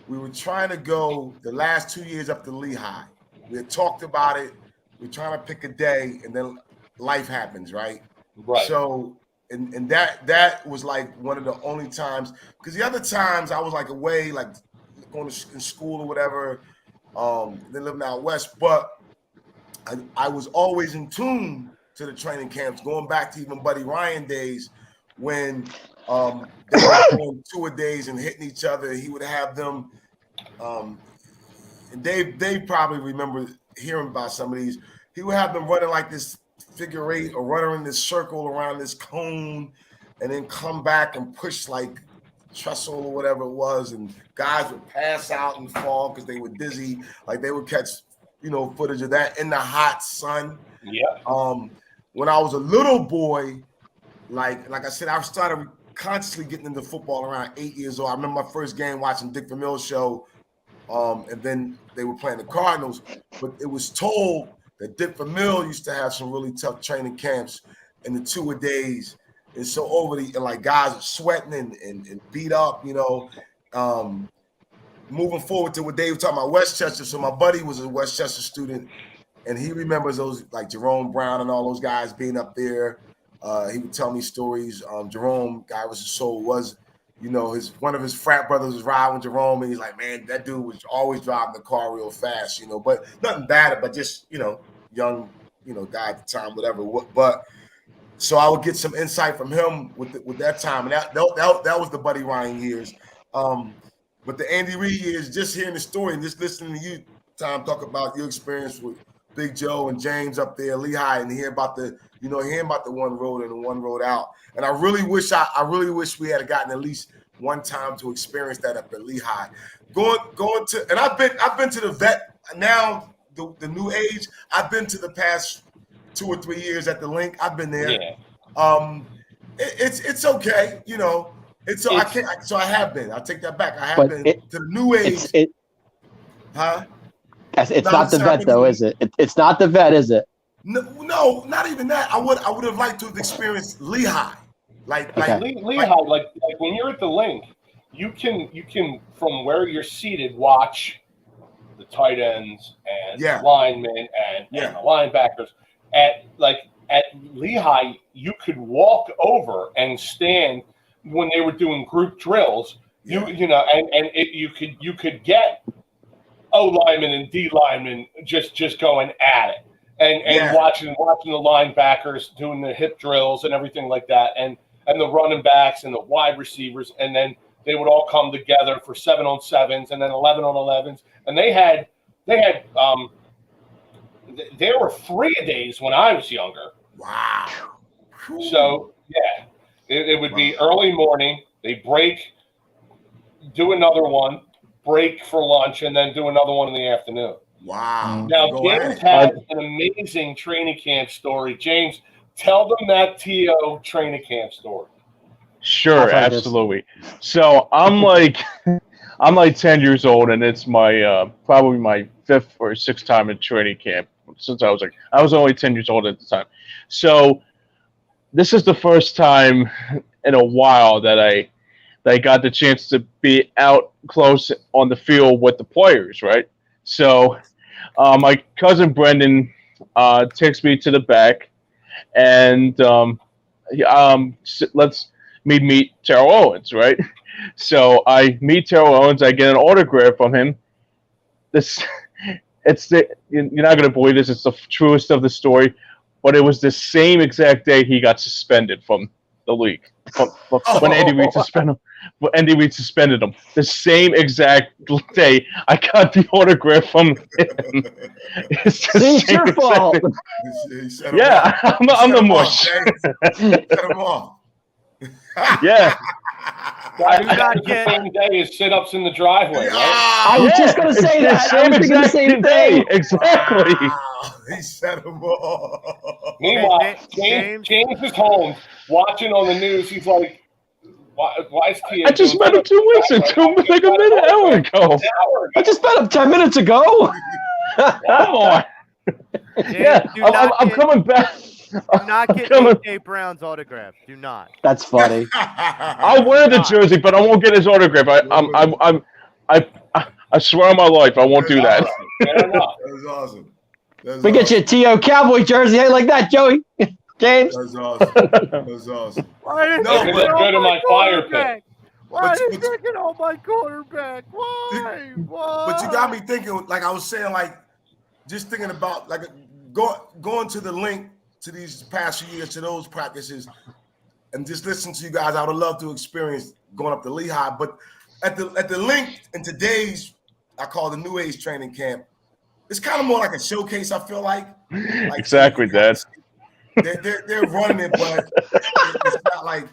we were trying to go the last 2 years up to Lehigh. We had talked about it. We're trying to pick a day, and then life happens, right? Right. So, and that was like one of the only times, because the other times I was like away, like going to school or whatever, then living out west. But I was always in tune to the training camps, going back to even Buddy Ryan days when they were doing 2 a days and hitting each other. He would have them, and they probably remember hearing about some of these. He would have them running like this figure 8 or running in this circle around this cone, and then come back and push like trestle or whatever it was, and guys would pass out and fall because they were dizzy. Like they would catch, footage of that in the hot sun. Yeah. When I was a little boy, like I said, I started consciously getting into football around 8 years old. I remember my first game watching Dick Vermeil's show and then they were playing the Cardinals. But it was told that Dick Vermeil used to have some really tough training camps in the 2-a-days, and so guys are sweating and beat up, moving forward to what Dave was talking about Westchester. So my buddy was a Westchester student, and he remembers those like Jerome Brown and all those guys being up there. He would tell me stories. Jerome, guy was his soul, was, one of his frat brothers was riding with Jerome, and he's like, man, that dude was always driving the car real fast, but nothing bad, but just, young, guy at the time, whatever. But so I would get some insight from him with that time, and that was the Buddy Ryan years. But the Andy Reid years, just hearing the story and just listening to you, Tom, talk about your experience with Big Joe and James up there, Lehigh, and hearing about the one road and the one road out. And I really wish we had gotten at least one time to experience that up at Lehigh. Going to, and I've been to the vet now, the new age. I've been to the past 2 or 3 years at the link. I've been there. Yeah. It's okay, I have been. I'll take that back. I have been to the new age. It's not the vet, though, is it? It's not the vet, is it? No, not even that. I would have liked to have experienced Lehigh. Lehigh, like when you're at the link, you can from where you're seated watch the tight ends and the linemen and the linebackers. At Lehigh, you could walk over and stand when they were doing group drills. You could get O linemen and D linemen just going at it and watching the linebackers doing the hip drills and everything like that, and the running backs and the wide receivers, and then they would all come together for 7-on-7s and then 11-on-11s, and there were 3-a-days when I was younger. Wow. So it would be early morning. They break, do another one, break for lunch, and then do another one in the afternoon. Wow. Now, James has an amazing training camp story. James, tell them that TO training camp story. Sure, absolutely. So I'm like 10 years old, and it's my probably my 5th or 6th time in training camp since I was only 10 years old at the time. So this is the first time in a while that I got the chance to be out close on the field with the players, right? So my cousin Brendan takes me to the back, and let's me meet Terrell Owens, right? So I meet Terrell Owens. I get an autograph from him. You're not going to believe this. It's the truest of the story, but it was the same exact day he got suspended from the league. When Andy Reid suspended him. The same exact day I got the autograph from him. It's your fault. Yeah, I'm the mush. Set him off. Yeah. I do not get the same day as sit-ups in the driveway. Right? I was just going to say that. I was thinking the same thing. Exactly. He set him off. Meanwhile, James is home watching on the news. He's like, why is Tia? I just met him 2 weeks ago, like an hour ago. I just met him 10 minutes ago. Come on. James, I'm coming back. Do not get AJ Brown's autograph. Do not. That's funny. I'll wear the jersey, but I won't get his autograph. I swear on my life, I won't do that. That was awesome. We get you a T.O. Cowboy jersey. Hey, like that, Joey. James. That's awesome. That's awesome. Go to my fire pit. Why are you taking on my quarterback? Why? But you got me thinking, like I was saying, like just thinking about like going to the link to these past few years to those practices and just listen to you guys. I would love to experience going up to Lehigh, but at the link in today's, I call the new age training camp, it's kind of more like a showcase. I feel like exactly, Dad. They're running it, but it's not like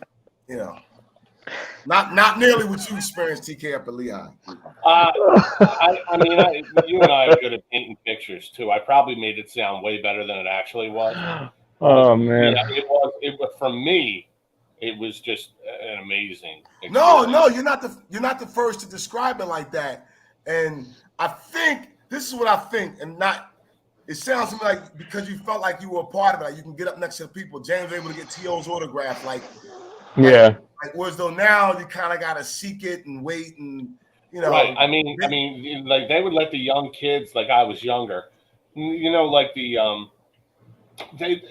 not nearly what you experienced, TK, up at Lehigh. I mean, you and I are good at painting pictures too. I probably made it sound way better than it actually was. Oh man, yeah, it was for me. It was just an amazing experience. No, you're not the first to describe it like that. And I think this is what I think, and not. It sounds to me like because you felt like you were a part of it, like you can get up next to the people. James was able to get T.O.'s autograph, Yeah. Like whereas though now you kind of gotta seek it and wait and Right. I mean, like they would let the young kids, like I was younger, like the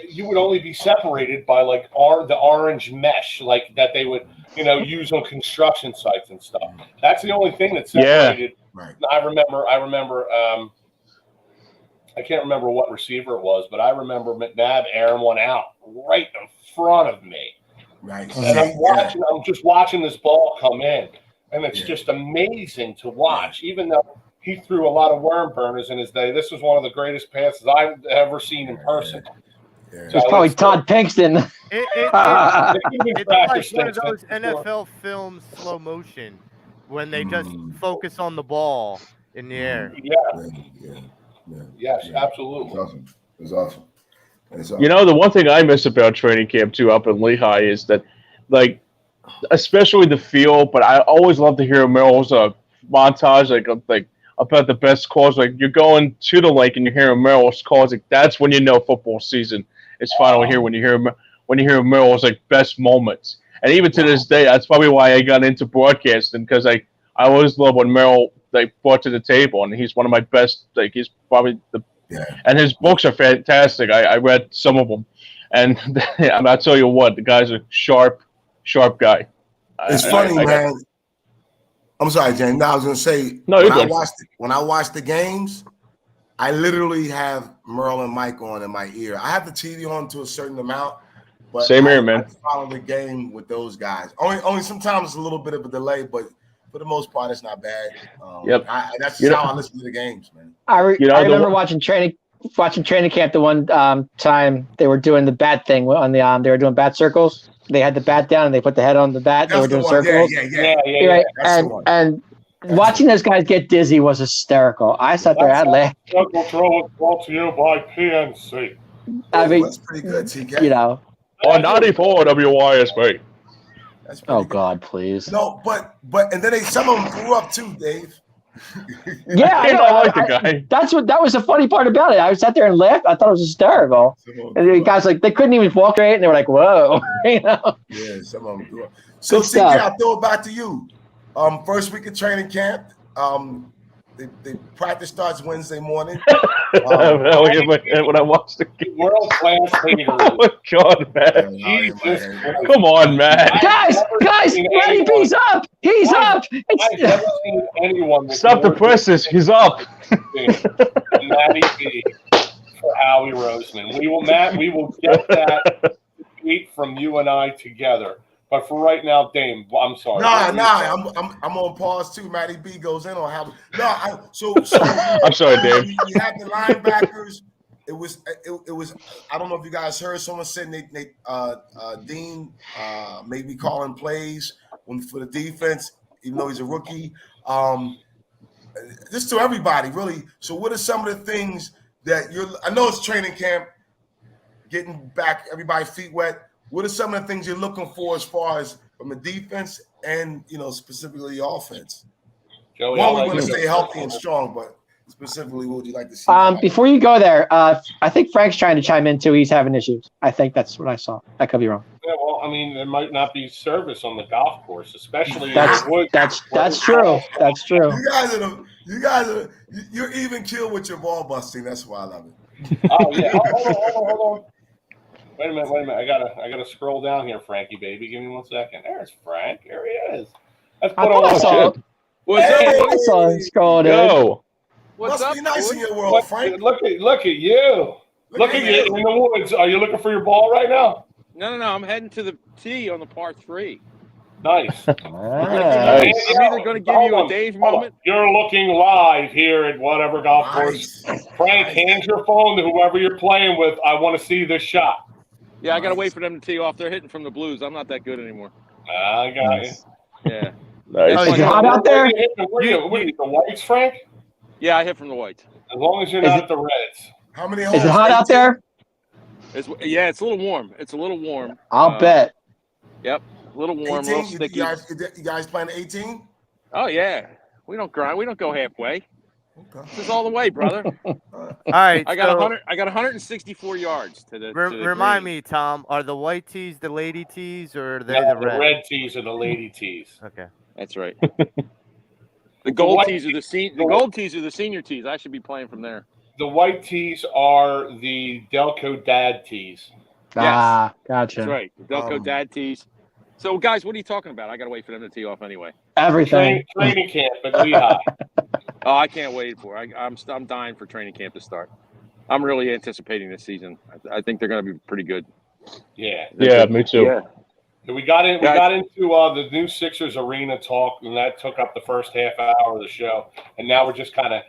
you would only be separated by like the orange mesh, like that they would use on construction sites and stuff. That's the only thing that separated. Yeah. Right. I remember. I can't remember what receiver it was, but I remember McNabb airing one out right in front of me. Right. And I'm just watching this ball come in, and it's just amazing to watch. Even though he threw a lot of worm burners in his day, this was one of the greatest passes I've ever seen in person. It was probably Todd Pinkston. It's like one of those NFL films slow motion when they just focus on the ball in the air. Yes, absolutely. It's awesome. The one thing I miss about training camp too up in Lehigh is that, like, especially the field. But I always love to hear Merrill's montage, like about the best calls. Like you're going to the lake and you're hearing Merrill's calls. Like that's when you know football season is finally here. When you hear Merrill's like best moments. And even to this day, that's probably why I got into broadcasting, because I always love what Merrill brought to the table, and he's one of my best. Like he's probably and his books are fantastic. I read some of them, and I'll tell you what, the guy's a sharp guy. It's funny, man. I'm sorry, James. No, I was gonna say when I watch the games, I literally have Merle and Mike on in my ear. I have the TV on to a certain amount. But same here, man. I follow the game with those guys. Only sometimes a little bit of a delay, but for the most part, it's not bad. That's just how I listen to the games, man. I remember watching training camp the one time they were doing the bat thing on the they were doing bat circles. They had the bat down and they put the head on the bat. They were doing circles. Yeah. And watching those guys get dizzy was hysterical. I sat there and laughed. Circle throw is brought to you by PNC. I mean, that's pretty good, TK. On 94 WYSB. Oh God, please. No, but and then some of them grew up too, Dave. Yeah, I know. I like the guy. That was the funny part about it. I sat there and laughed. I thought it was hysterical. And the guys they couldn't even walk straight, and they were like, "Whoa," Yeah, some of them grew up. So TK, I'll throw it back to you. First week of training camp. The practice starts Wednesday morning. When I watched the game. World class leader. Oh my God, man! Come on, man! Guys, Matty B's up. He's up. I've never seen anyone. Stop the presses. He's up. Matty B for Howie Roseman. We will get that tweet from you and I together. But for right now, Dame, I'm sorry. I'm on pause too. Matty B goes in on how. So I'm sorry, Dave. You have the linebackers. It was. I don't know if you guys heard someone saying Dean maybe calling plays for the defense, even though he's a rookie. Just to everybody, really. So, what are some of the things that I know it's training camp, getting back everybody feet wet. What are some of the things you're looking for as far as from the defense and specifically the offense? Joey, we want to stay healthy and strong, but specifically, what would you like to see? Before you go there, I think Frank's trying to chime in too. He's having issues. I think that's what I saw. I could be wrong. Yeah, well, I mean, there might not be service on the golf course, especially that's true. That's true. You're even killed with your ball busting. That's why I love it. Oh yeah. Hold on. Wait a minute. I gotta scroll down here, Frankie baby. Give me 1 second. There's Frank. There he is. That's what I want to. What's up? I saw him scroll. Go. Must be nice in your world, Frank. Look at you. Look at you in the woods. Are you looking for your ball right now? No. I'm heading to the tee on the par 3. Nice. I'm either going to give you a Dave moment. You're looking live here at whatever golf course. Frank, hand your phone to whoever you're playing with. I want to see this shot. Yeah, I got to wait for them to tee off. They're hitting from the blues. I'm not that good anymore. I got you. Yeah. Nice. Is it hot out there? The whites, Frank? Yeah, I hit from the whites. As long as you're not at the reds. How many holes? Is it hot out there? It's a little warm. It's a little warm. I'll bet. Yep. A little warm, a little sticky. You guys playing 18? Oh, yeah. We don't grind. We don't go halfway. Okay. This is all the way, brother. All right. I got so 100. I got 164 yards to the. To the remind green. me, Tom. Are the white tees the lady tees or are they No, the red? red tees are the lady tees. Okay. That's right. The gold white tees are the gold tees are the senior tees. I should be playing from there. The white tees are the Delco Dad tees. Ah, gotcha. That's right. The Delco Dad tees. So, guys, what are you talking about? I got to wait for them to tee off anyway. Everything. Training camp at Lehigh. Oh, I can't wait for it. I'm dying for training camp to start. I'm really anticipating this season. I think they're going to be pretty good. Yeah. Yeah, me too. Yeah. We got into the new Sixers arena talk, and that took up the first half hour of the show. And now we're just kind of,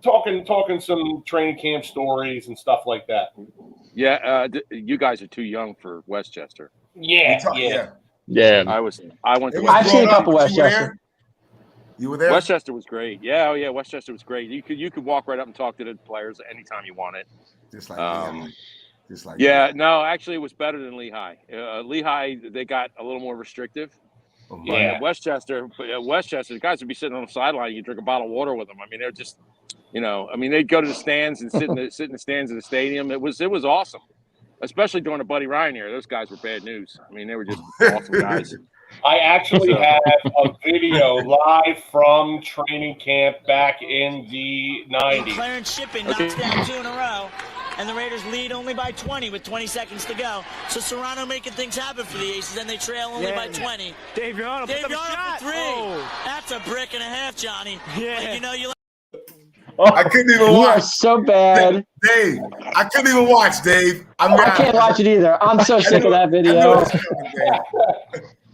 talking some training camp stories and stuff like that. Yeah, you guys are too young for Westchester. Yeah. I went to. I've seen a couple Westchester. Westchester. You were there? Westchester was great. Yeah, Westchester was great. You could walk right up and talk to the players anytime you wanted. Just like no, actually, it was better than Lehigh. Lehigh, they got a little more restrictive. Yeah. Westchester, the guys would be sitting on the sideline. You drink a bottle of water with them. I mean, they're just, they'd go to the stands and sit in the stands of the stadium. It was awesome, especially during the Buddy Ryan era. Those guys were bad news. I mean, they were just awesome guys. I actually have a video live from training camp back in the 90s. Clarence Shippen knocks down 2 in a row, and the Raiders lead only by 20 with 20 seconds to go. So Serrano making things happen for the Aces, and they trail only by 20 Dave Yarno for 3. Oh. That's a brick and a half, Johnny. Yeah. Like, you I couldn't even You are watch. so bad. Dave, I couldn't even watch, Dave. I can't watch it either. I'm so sick of that video.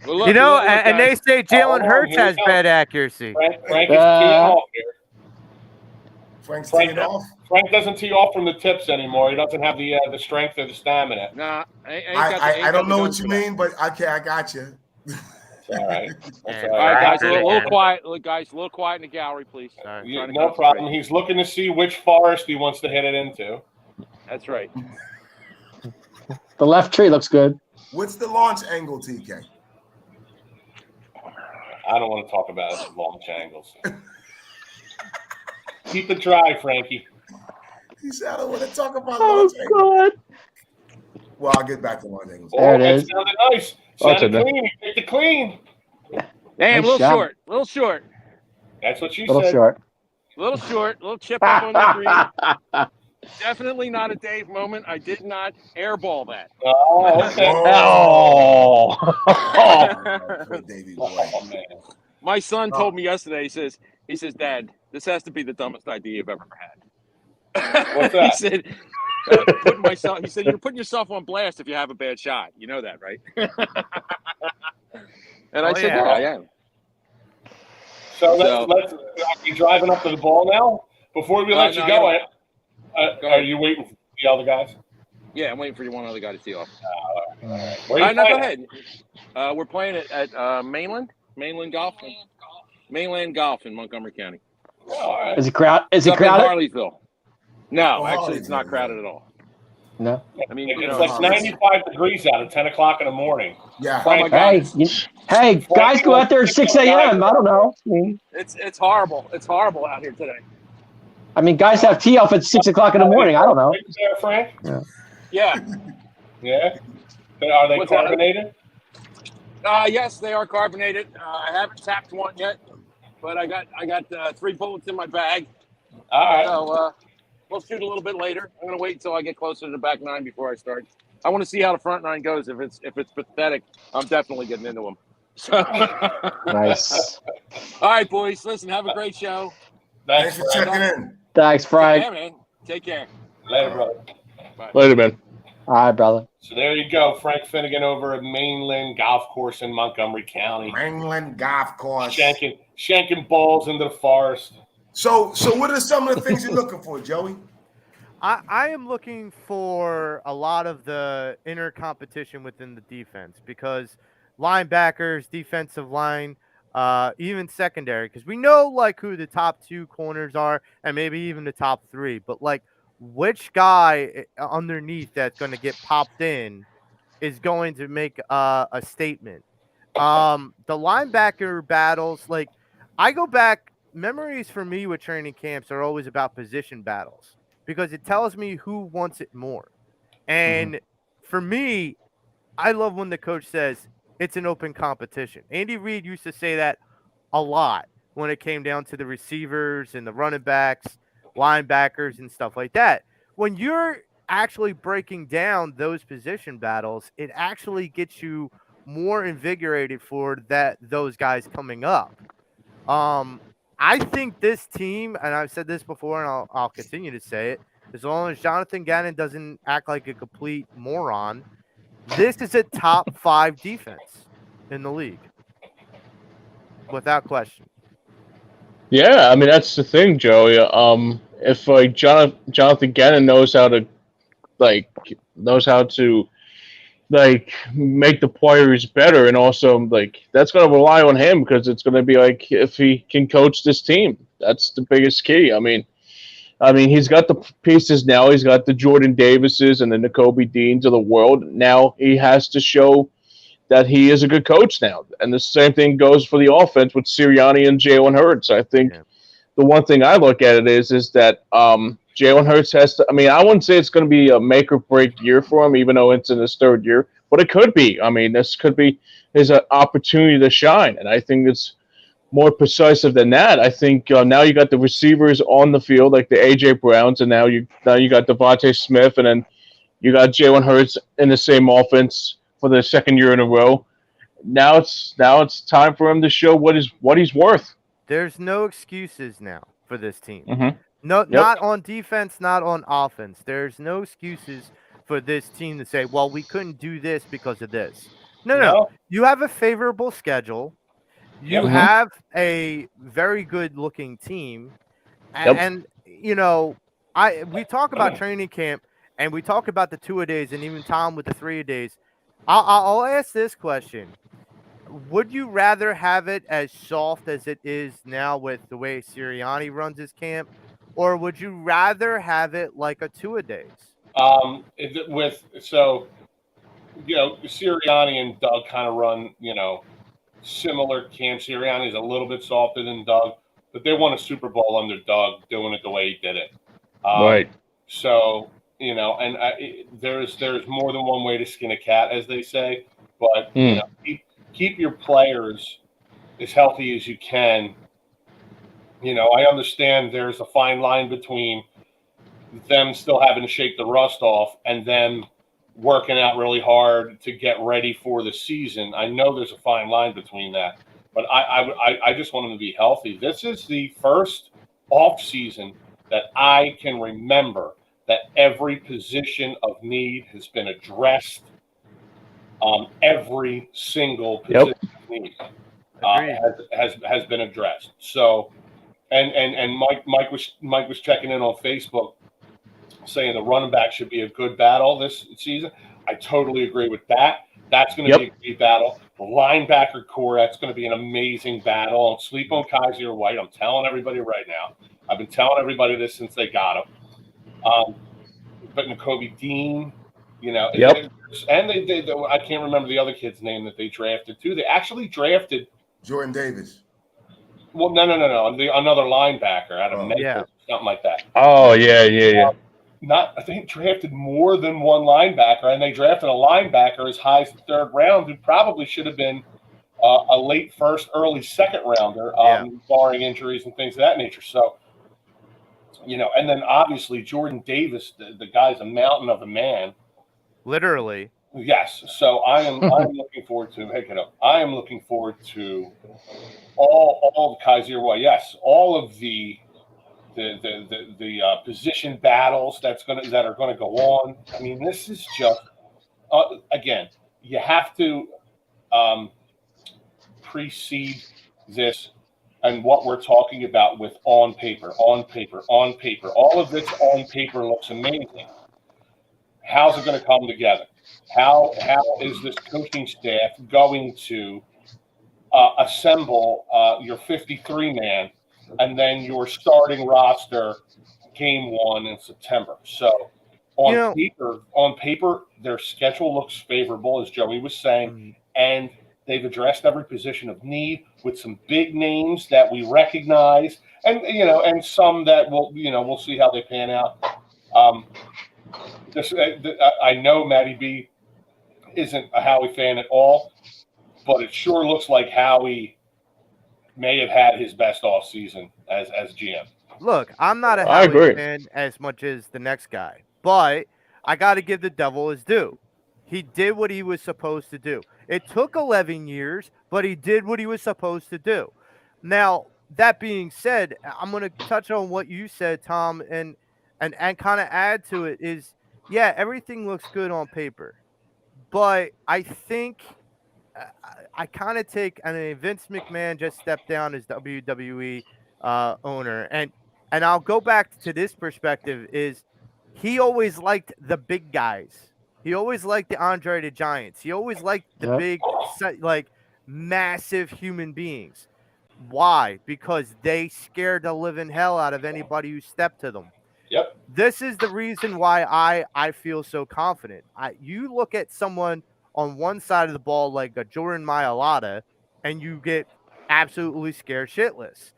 Well, look, and they say Jalen Hurts has bad accuracy. Frank is teeing off here. Frank's teeing off. Frank doesn't tee off from the tips anymore. He doesn't have the strength or the stamina. Nah, I don't know what you mean, but okay, I got you. All right. All right, guys, a little quiet. Guys, a little quiet in the gallery, please. No problem. He's looking to see which forest he wants to hit it into. That's right. The left tree looks good. What's the launch angle, TK? I don't want to talk about launch angles. Keep it dry, Frankie. He said, I don't want to talk about launch angles. God. Well, I'll get back to launch angles. There it is. Sounded nice. Sounded clean. He picked it clean. Damn, Nice shot. little short. That's what she Little said. short. Little chip up on the green. Definitely not a Dave moment. I did not airball that. Oh, okay. Oh. Davey boy. Oh, man. My son told me yesterday. He says, Dad, this has to be the dumbest idea you've ever had. What's that? He said, you're putting yourself on blast if you have a bad shot. You know that, right? And I said, yeah, I am. So let's are you driving up to the ball now? Before we let you go, are you waiting for the other guys? Yeah, I'm waiting for one other guy to tee off. All right. Where are you No, go playing? ahead. We're playing it at Mainland Golf in Montgomery County. Oh, all right. Is it crowded? It's up in crowded? Harleysville. No, Oh, actually, it's not Harleysville. crowded at all. No. I mean, It's like 95 degrees out at 10 o'clock in the morning. Yeah. Oh my God. Hey, guys, go out there at 6 a.m. I don't know. It's horrible. It's horrible out here today. I mean, guys have tee off at 6 o'clock in the morning. I don't know. There, Frank? Yeah. Yeah. Are they What's that? carbonated? Yes, they are carbonated. I haven't tapped one yet, but I got 3 bullets in my bag. All right. So we'll shoot a little bit later. I'm gonna wait until I get closer to the back 9 before I start. I want to see how the front 9 goes. If it's pathetic, I'm definitely getting into them. So. Nice. All right, boys. Listen, have a great show. Thanks for Frank. checking in. Thanks, Frank. Yeah, man. Take care. Later, brother. Bye. Later, man. All right, brother. So there you go. Frank Finnegan over at Mainland Golf Course in Montgomery County. Mainland Golf Course. Shanking balls into the forest. So what are some of the things you're looking for, Joey? I am looking for a lot of the inner competition within the defense because linebackers, defensive line, even secondary, because we know like who the top 2 corners are and maybe even the top 3, but like which guy underneath that's going to get popped in is going to make a statement. The linebacker battles, like I go back. Memories for me with training camps are always about position battles because it tells me who wants it more. And for me, I love when the coach says it's an open competition. Andy Reid used to say that a lot when it came down to the receivers and the running backs, linebackers, and stuff like that. When you're actually breaking down those position battles, it actually gets you more invigorated for those guys coming up. Um, I think this team, and I've said this before, and I'll continue to say it, as long as Jonathan Gannon doesn't act like a complete moron, this is a top 5 defense in the league, without question. Yeah, I mean that's the thing, Joey. If like Jonathan Gannon like knows how to like make the players better, and also like that's going to rely on him because it's going to be like if he can coach this team, that's the biggest key. I mean, he's got the pieces now. He's got the Jordan Davises and the N'Kobe Deans of the world. Now he has to show that he is a good coach now. And the same thing goes for the offense with Sirianni and Jalen Hurts. I think the one thing I look at it is that Jalen Hurts has to. I mean, I wouldn't say it's going to be a make or break year for him, even though it's in his third year, but it could be. I mean, this could be his opportunity to shine. And I think it's more precise than that. I think now you got the receivers on the field, like the AJ Browns, and now you got Devontae Smith, and then you got Jalen Hurts in the same offense for the second year in a row. Now it's time for him to show what he's worth. There's no excuses now for this team. Mm-hmm. No, Yep. not on defense, not on offense. There's no excuses for this team to say, well, we couldn't do this because of this. No. You have a favorable schedule. You Yep. have a very good looking team. Yep. And we talk about training camp and we talk about the 2-a-days and even Tom with the 3-a-days. I'll ask this question. Would you rather have it as soft as it is now with the way Sirianni runs his camp, or would you rather have it like a 2-a-days? Sirianni and Doug kind of run, similar camps. Sirianni's a little bit softer than Doug, but they won a Super Bowl under Doug doing it the way he did it. Right. So, and there's more than one way to skin a cat, as they say, but keep your players as healthy as you can. I understand there's a fine line between them still having to shake the rust off and them working out really hard to get ready for the season. I know there's a fine line between that, but I just want them to be healthy. This is the first off season that I can remember that every position of need has been addressed. Every single position of need has been addressed. So, and Mike was checking in on Facebook, saying the running back should be a good battle this season. I totally agree with that. That's going to be a great battle. The linebacker core, that's going to be an amazing battle. Don't sleep on Kaiser White. I'm telling everybody right now. I've been telling everybody this since they got him. But N'Kobe Dean, and I can't remember the other kid's name that they drafted too. They actually drafted Jordan Davis. Well, no. Another linebacker out of Memphis, something like that. Oh, yeah. I think drafted more than one linebacker, and they drafted a linebacker as high as the third round who probably should have been a late first, early second rounder, barring injuries and things of that nature. So, and then obviously Jordan Davis, the guy's a mountain of a man. Literally. Yes. So I'm looking forward to I am looking forward to all the Kaiser White. Yes, all of the position battles that are gonna go on. I mean, this is just again, you have to precede this and what we're talking about with on paper. All of this on paper looks amazing. How's it going to come together? How is this coaching staff going to assemble your 53-man and then your starting roster game 1 in September? So on paper, their schedule looks favorable, as Joey was saying, and They've addressed every position of need with some big names that we recognize, and and some that we'll see how they pan out. I know Matty B isn't a Howie fan at all, but it sure looks like Howie may have had his best off season as GM. Look, I'm not a I Howie agree. fan as much as the next guy, but I got to give the devil his due. He did what he was supposed to do. It took 11 years, but he did what he was supposed to do. Now, that being said, I'm going to touch on what you said, Tom, and kind of add to it is, yeah, everything looks good on paper, but I think I kind of take, Vince McMahon just stepped down as WWE owner, and I'll go back to this perspective is he always liked the big guys. He always liked the Andre the Giants. He always liked the big, like massive human beings. Why? Because they scared the living hell out of anybody who stepped to them. Yep. This is the reason why I feel so confident. You look at someone on one side of the ball like a Jordan Mailata, and you get absolutely scared shitless.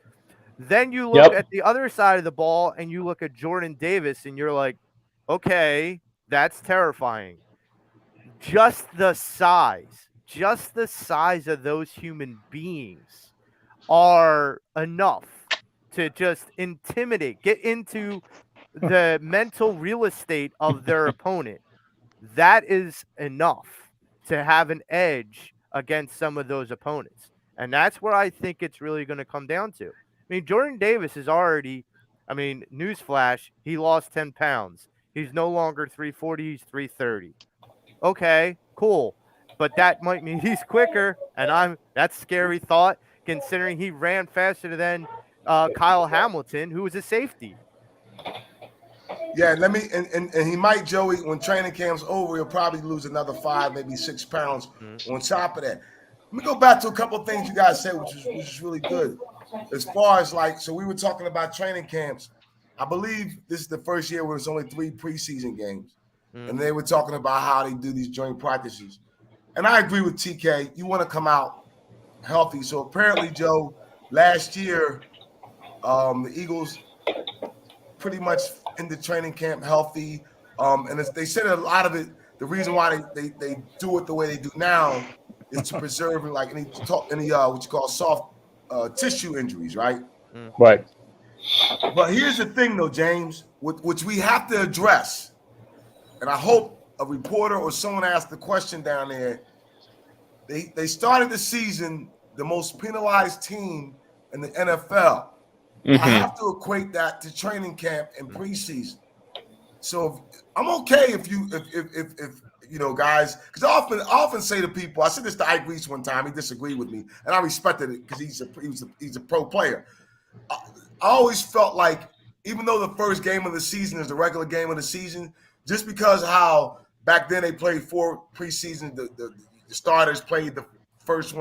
Then you look at the other side of the ball, and you look at Jordan Davis, and you're like, okay, that's terrifying. Just the size of those human beings are enough to just intimidate, get into the mental real estate of their opponent. That is enough to have an edge against some of those opponents. And that's where I think it's really going to come down to. I mean, Jordan Davis is already, newsflash, he lost 10 pounds. He's no longer 340, he's 330. Okay, cool. But that might mean he's quicker, and that's a scary thought considering he ran faster than Kyle Hamilton, who was a safety. Yeah, and he might, Joey, when training camp's over, he'll probably lose another 5, maybe 6 pounds on top of that. Let me go back to a couple of things you guys said, which is really good. As far as so we were talking about training camps. I believe this is the first year where there's only 3 preseason games. And they were talking about how they do these joint practices. And I agree with TK. You want to come out healthy. So apparently, Joe, last year, the Eagles pretty much in the training camp healthy. And they said a lot of it, the reason why they do it the way they do now is to preserve any what you call soft tissue injuries, right? Right. But here's the thing, though, James, which we have to address. And I hope a reporter or someone asked the question down there. They started the season the most penalized team in the NFL. I have to equate that to training camp and preseason. So I'm okay if guys, because I often say to people, I said this to Ike Reese one time, he disagreed with me, and I respected it because he's a pro player. I always felt like, even though the first game of the season is the regular game of the season, just because how back then they played 4 preseason, the starters played the first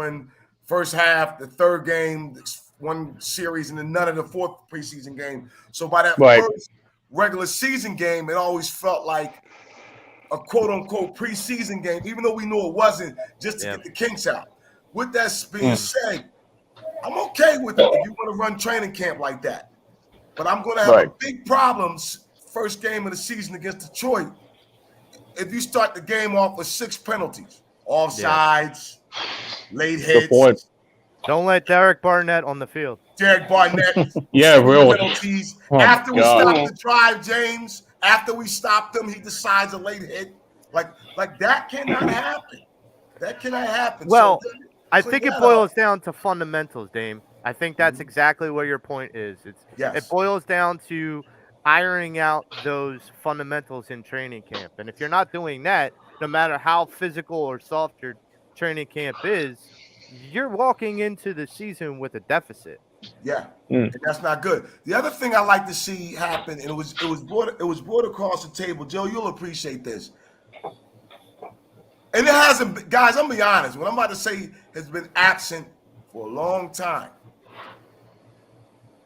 half, the third game, one series, and then none of the 4th preseason game. So by that first regular season game, it always felt like a quote-unquote preseason game, even though we knew it wasn't, just to get the kinks out. With that being said, I'm okay with it if you want to run training camp like that. But I'm going to have a big problems first game of the season against Detroit if you start the game off with 6 penalties, offsides, late hits. Don't let Derek Barnett on the field. Derek Barnett. Really. Penalties. After we stopped the drive, James, after we stopped him, he decides a late hit. Like that cannot happen. That cannot happen. Well, so, I think it boils down to fundamentals, Dame. I think that's exactly what your point is. It boils down to ironing out those fundamentals in training camp. And if you're not doing that, no matter how physical or soft your training camp is, you're walking into the season with a deficit. Yeah, and that's not good. The other thing I like to see happen, and it was brought across the table, Joe, you'll appreciate this. And it hasn't, guys, I'm gonna be honest, what I'm about to say has been absent for a long time.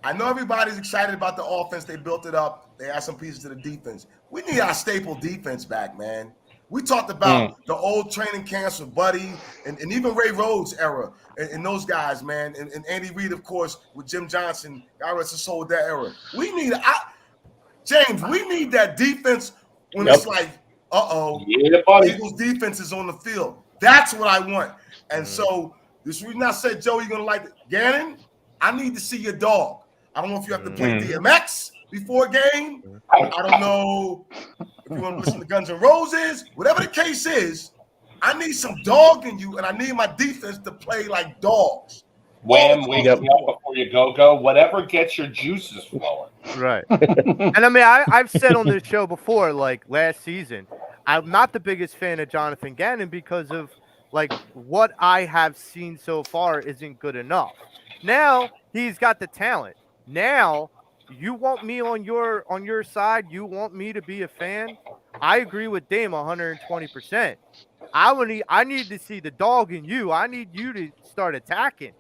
I know everybody's excited about the offense. They built it up. They add some pieces to the defense. We need our staple defense back, man. We talked about the old training camps with Buddy and even Ray Rhodes era and those guys, man. And Andy Reid, of course, with Jim Johnson. God rest his soul, that era. We need James, we need that defense when it's like, Eagles defense is on the field. That's what I want. And so this reason I said, Joe, you're going to like it. Gannon, I need to see your dog. I don't know if you have to play DMX before a game. I don't know if you want to listen to Guns N' Roses. Whatever the case is, I need some dog in you, and I need my defense to play like dogs. Wham, wake up before you go. Whatever gets your juices flowing. Right. And I mean, I've said on this show before, like last season, I'm not the biggest fan of Jonathan Gannon because of like what I have seen so far isn't good enough. Now he's got the talent. Now you want me on your side. You want me to be a fan. I agree with Dame 120%. I need to see the dog in you. I need you to start attacking.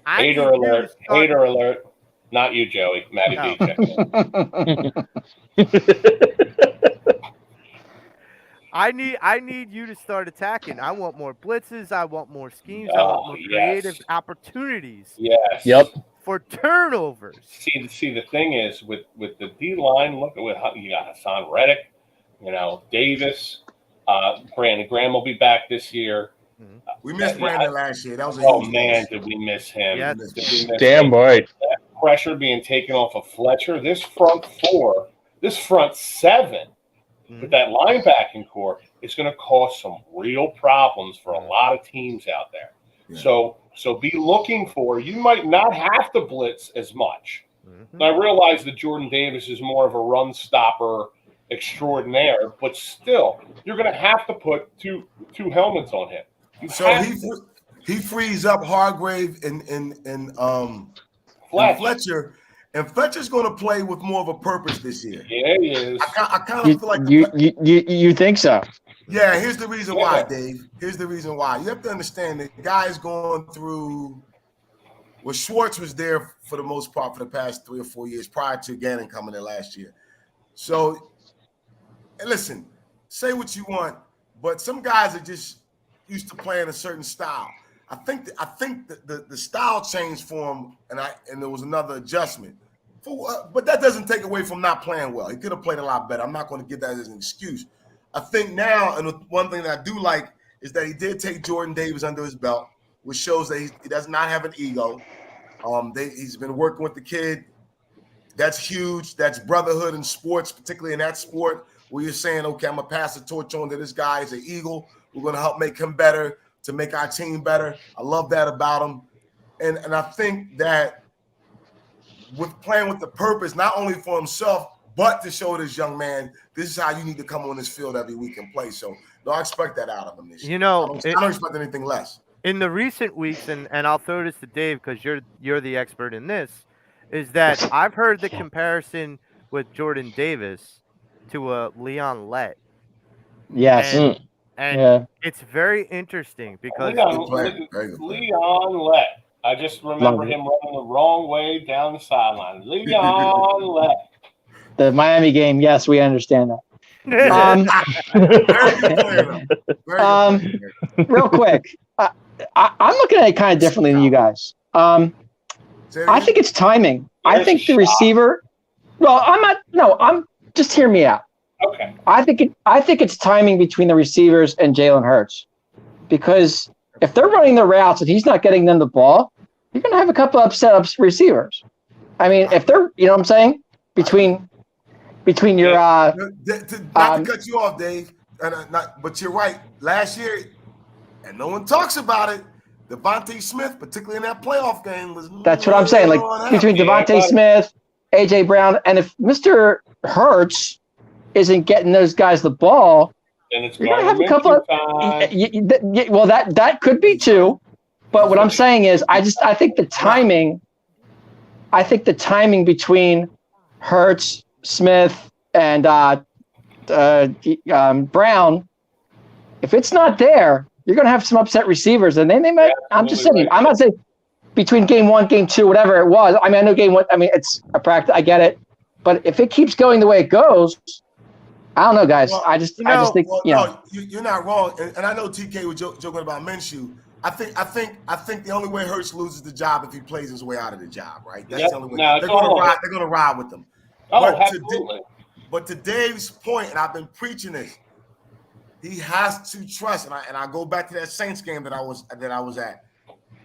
Hater alert. Not you, Joey. Matty B. I need you to start attacking. I want more blitzes. I want more schemes. I want more creative opportunities. Yes. Yep. For turnovers. See, the thing is with the D line. Look at what you got: Hassan Reddick, Davis, Brandon Graham will be back this year. We missed Brandon last year. That was did we miss him? Yes. Damn right. That pressure being taken off of Fletcher. This front four, this front seven, with that linebacking core is going to cause some real problems for a lot of teams out there. Yeah. So be looking for. You might not have to blitz as much. I realize that Jordan Davis is more of a run stopper extraordinaire, but still, you're going to have to put two helmets on him. So he frees up Hargrave and Fletcher, and Fletcher's going to play with more of a purpose this year. Yeah, he is. I kind of feel like you think so? Yeah. Here's the reason why, Dave. Here's the reason why. You have to understand that the guy's going through. Well, Schwartz was there for the most part for the past 3 or 4 years prior to Gannon coming in last year. So, listen, say what you want, but some guys are just used to playing a certain style. I think the style changed for him, and there was another adjustment. But that doesn't take away from not playing well. He could have played a lot better. I'm not going to give that as an excuse. I think now, and one thing that I do like is that he did take Jordan Davis under his belt, which shows that he does not have an ego. He's been working with the kid. That's huge. That's brotherhood in sports, particularly in that sport where you're saying, okay, I'm going to pass the torch on to this guy. He's an Eagle. We're going to help make him better, to make our team better. I love that about him. And I think that with playing with the purpose, not only for himself, but to show this young man, this is how you need to come on this field every week and play. So, no, I expect that out of him this year. I don't expect anything less. In the recent weeks, and I'll throw this to Dave because you're the expert in this, is that I've heard the comparison with Jordan Davis to Leon Lett. Yes. And it's very interesting because Leon Lett. I just remember him running the wrong way down the sideline. Leon Lett. The Miami game, yes, we understand that. Real quick, I'm looking at it kind of differently than you guys. I think it's timing. I think the receiver. Well, I'm not. No, just hear me out. Okay. I think it's timing between the receivers and Jalen Hurts, because if they're running the routes and he's not getting them the ball, you're going to have a couple of upset receivers. I mean, if they're, you know what I'm saying, between your not to cut you off, Dave, but you're right. Last year, and no one talks about it, Devontae Smith, particularly in that playoff game, was. That's what I'm saying. Like between Devontae Smith, AJ Brown, and if Mr. Hurts isn't getting those guys the ball, then it's you're gonna have a couple of. Well, that could be too, but what I'm saying is, I think the timing. I think the timing between Hurts, Smith, and Brown, if it's not there, you're going to have some upset receivers, and they might. I'm just saying. Right. I'm not saying between game 1, game 2, whatever it was. I mean, I know game 1. I mean, it's a practice. I get it, but if it keeps going the way it goes, I don't know, guys. Well, I just think no, you're not wrong, and I know TK was joking about Minshew. I think the only way Hurts loses the job if he plays his way out of the job, right? That's the only way. No, they're going to ride with him. Absolutely. But to Dave's point, and I've been preaching this, he has to trust. And I go back to that Saints game that I was at.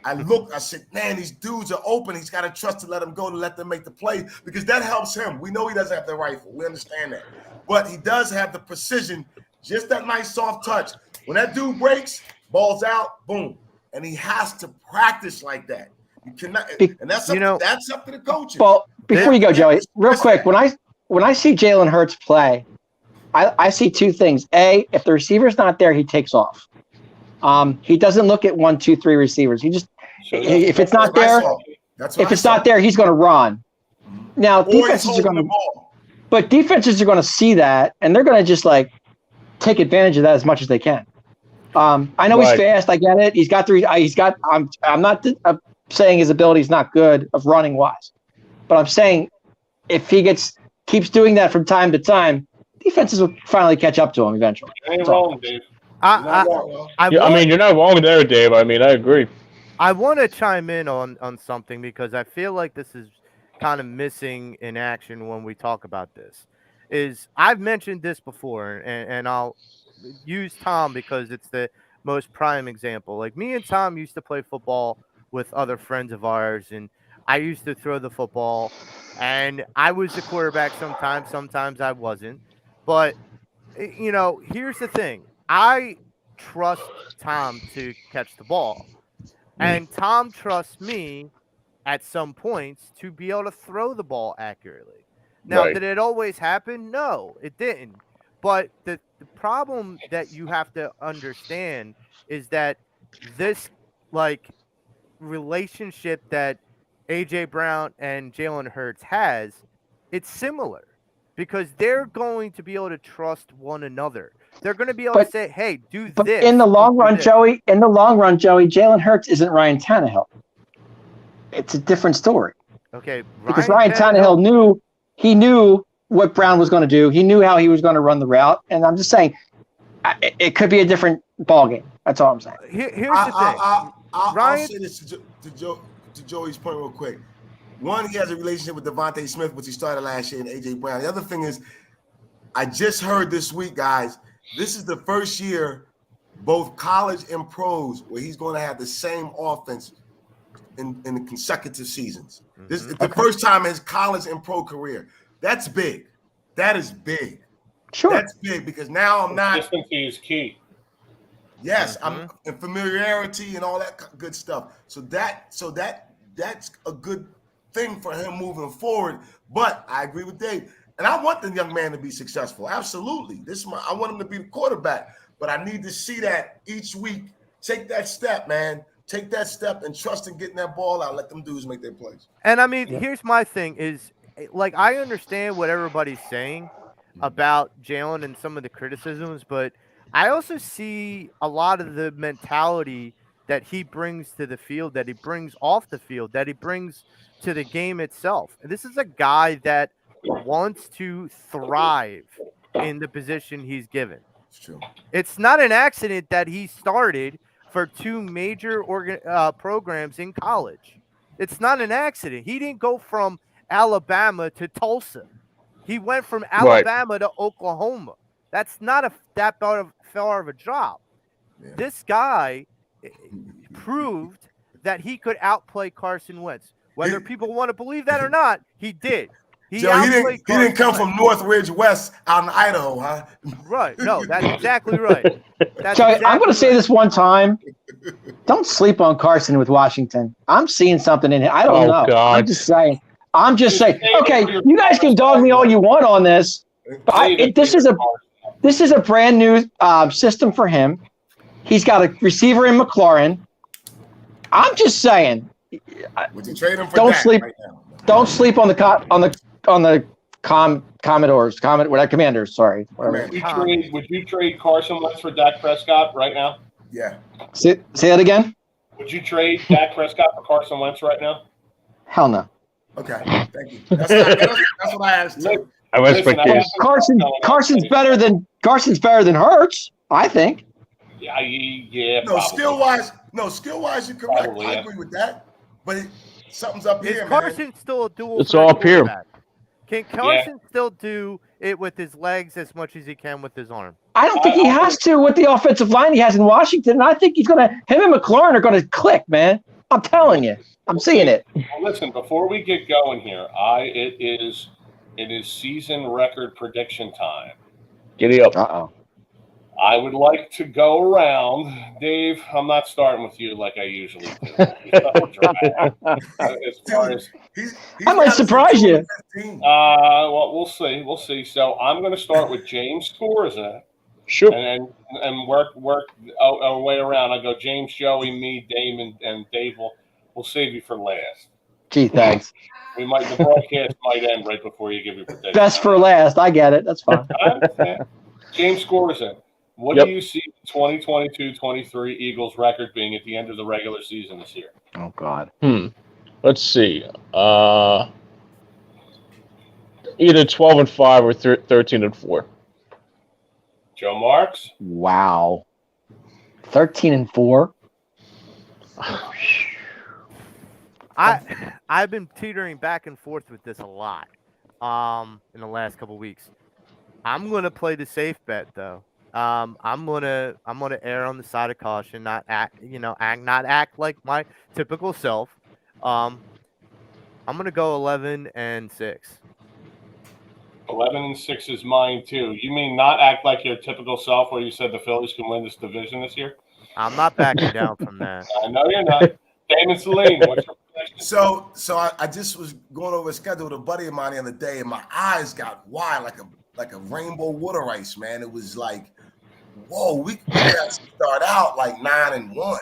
I said, man, these dudes are open. He's got to trust to let them go, to let them make the play, because that helps him. We know he doesn't have the rifle. We understand that. But he does have the precision, just that nice soft touch. When that dude breaks, ball's out, boom. And he has to practice like that. You cannot, and that's up to the coaches. Well, before you go, Joey, real quick, when I see Jalen Hurts play, I see two things. A, if the receiver's not there, he takes off. He doesn't look at 1, 2, 3 receivers. He just if it's not there, he's going to run. Now defenses are going to, but defenses are going to see that, and they're going to just like take advantage of that as much as they can. I know he's fast. I get it. He's got. I'm not saying his ability is not good of running wise, but I'm saying if he keeps doing that from time to time, defenses will finally catch up to him eventually. Ain't wrong, Dave. I mean, you're not wrong there, Dave. I mean, I agree. I want to chime in on something because I feel like this is kind of missing in action when we talk about this. I've mentioned this before, and I'll use Tom because it's the most prime example. Like, me and Tom used to play football with other friends of ours, and I used to throw the football, and I was the quarterback sometimes I wasn't. But, here's the thing. I trust Tom to catch the ball, and Tom trusts me at some points to be able to throw the ball accurately. Now, did it always happen? No, it didn't. But the problem that you have to understand is that this relationship that A.J. Brown and Jalen Hurts has, it's similar because they're going to be able to trust one another. They're going to be able to say, hey, do this. But in the long run, Joey, Jalen Hurts isn't Ryan Tannehill. It's a different story. Okay. Because Ryan Tannehill knew what Brown was going to do. He knew how he was going to run the route. And I'm just saying, it could be a different ballgame. That's all I'm saying. Here's the thing. I'll say this to Joey's point real quick. One, he has a relationship with Devontae Smith, which he started last year, and A.J. Brown. The other thing is, I just heard this week, guys, this is the first year, both college and pros, where he's going to have the same offense in the consecutive seasons. This is the first time in his college and pro career. That's big. That is big. Sure. That's big because now I'm not. Consistency is key. Yes, I'm in familiarity and all that good stuff. So that's a good thing for him moving forward. But I agree with Dave. And I want the young man to be successful. Absolutely. I want him to be the quarterback. But I need to see that each week. Take that step, man. Take that step and trust in getting that ball out. Let them dudes make their plays. And I mean, here's my thing is, I understand what everybody's saying about Jalen and some of the criticisms, but I also see a lot of the mentality that he brings to the field, that he brings off the field, that he brings to the game itself. And this is a guy that wants to thrive in the position he's given. It's true. It's not an accident that he started for 2 major programs in college. It's not an accident. He didn't go from Alabama to Tulsa. He went from Alabama to Oklahoma. That's not that far of a drop. Yeah. This guy proved that he could outplay Carson Wentz. Whether people want to believe that or not, he did. He didn't come from Northridge West out in Idaho, huh? Right. No, that's exactly right. I'm going to say this one time. Don't sleep on Carson with Washington. I'm seeing something in him. I don't know. God. I'm just saying. Okay, you guys can dog me all you want on this, but this is a brand new system for him. He's got a receiver in McLaurin. I'm just saying. Would you trade him for don't that sleep. Right now? Don't sleep on the Commanders. Sorry. Would you trade Carson Wentz for Dak Prescott right now? Yeah. Say that again. Would you trade Dak Prescott for Carson Wentz right now? Hell no. Okay, thank you. That's what I asked. I respect Listen, this. Carson's better than Hurts, I think. Yeah. No, probably. skill wise, you're correct. Probably, I yeah. agree with that. But something's up Is here, man. Carson still a dual It's threat all up here. quarterback? Can Carson still do it with his legs as much as he can with his arm? I don't think he has to with the offensive line he has in Washington. And I think him and McLaurin are gonna click, man. I'm telling you. I'm seeing it. Well, listen, before we get going here, it is season record prediction time. Giddy up. Uh-oh. I would like to go around. Dave, I'm not starting with you like I usually do. As far as I might surprise you. well, we'll see. We'll see. So I'm going to start with James Scorza, Sure. and work our way around. I go James, Joey, me, Damon, and Dave. We'll save you for last. Gee, thanks. The broadcast might end right before you give your prediction. Best for last. I get it. That's fine. I understand. James Scorza. What do you see the 2022-23 Eagles record being at the end of the regular season this year? Oh, God. Let's see. Either 12-5 or 13-4. Joe Marks? Wow. 13-4. I've been teetering back and forth with this a lot in the last couple weeks. I'm gonna play the safe bet though. I'm gonna err on the side of caution, not act like my typical self. I'm gonna go 11-6. 11-6 is mine too. You mean not act like your typical self, where you said the Phillies can win this division this year? I'm not backing down from that. I know you're not. Damon Celine, what's your prediction? So I just was going over a schedule with a buddy of mine the other day, and my eyes got wide like a rainbow water ice, man. It was like, whoa, we got to start out like 9-1.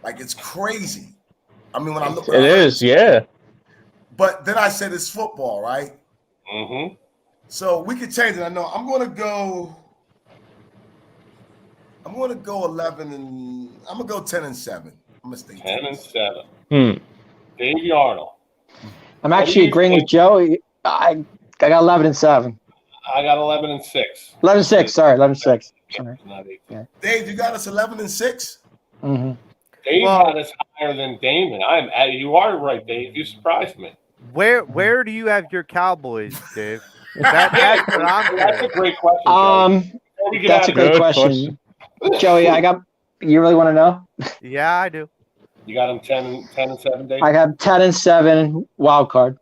Like, it's crazy. I mean, when I look at it is, yeah. But then I said it's football, right? Mm-hmm. So we could change it. I know I'm gonna go 11 and I'm gonna go 10-7. I'm gonna stay 10-7. Dave Yarnell. I'm actually agreeing with Joey. I got 11-7. I got 11-6. 11-6. Sorry, 11-6. Sorry. Not 8. Yeah. Dave, you got us 11-6. Mm-hmm. Dave had us higher than Damon. You are right, Dave. You surprised me. Where do you have your Cowboys, Dave? That's what I'm That's a great question. That's a great question. Joey, you really want to know? Yeah, I do. You got them 10-7, Dave? I have 10-7 wild card.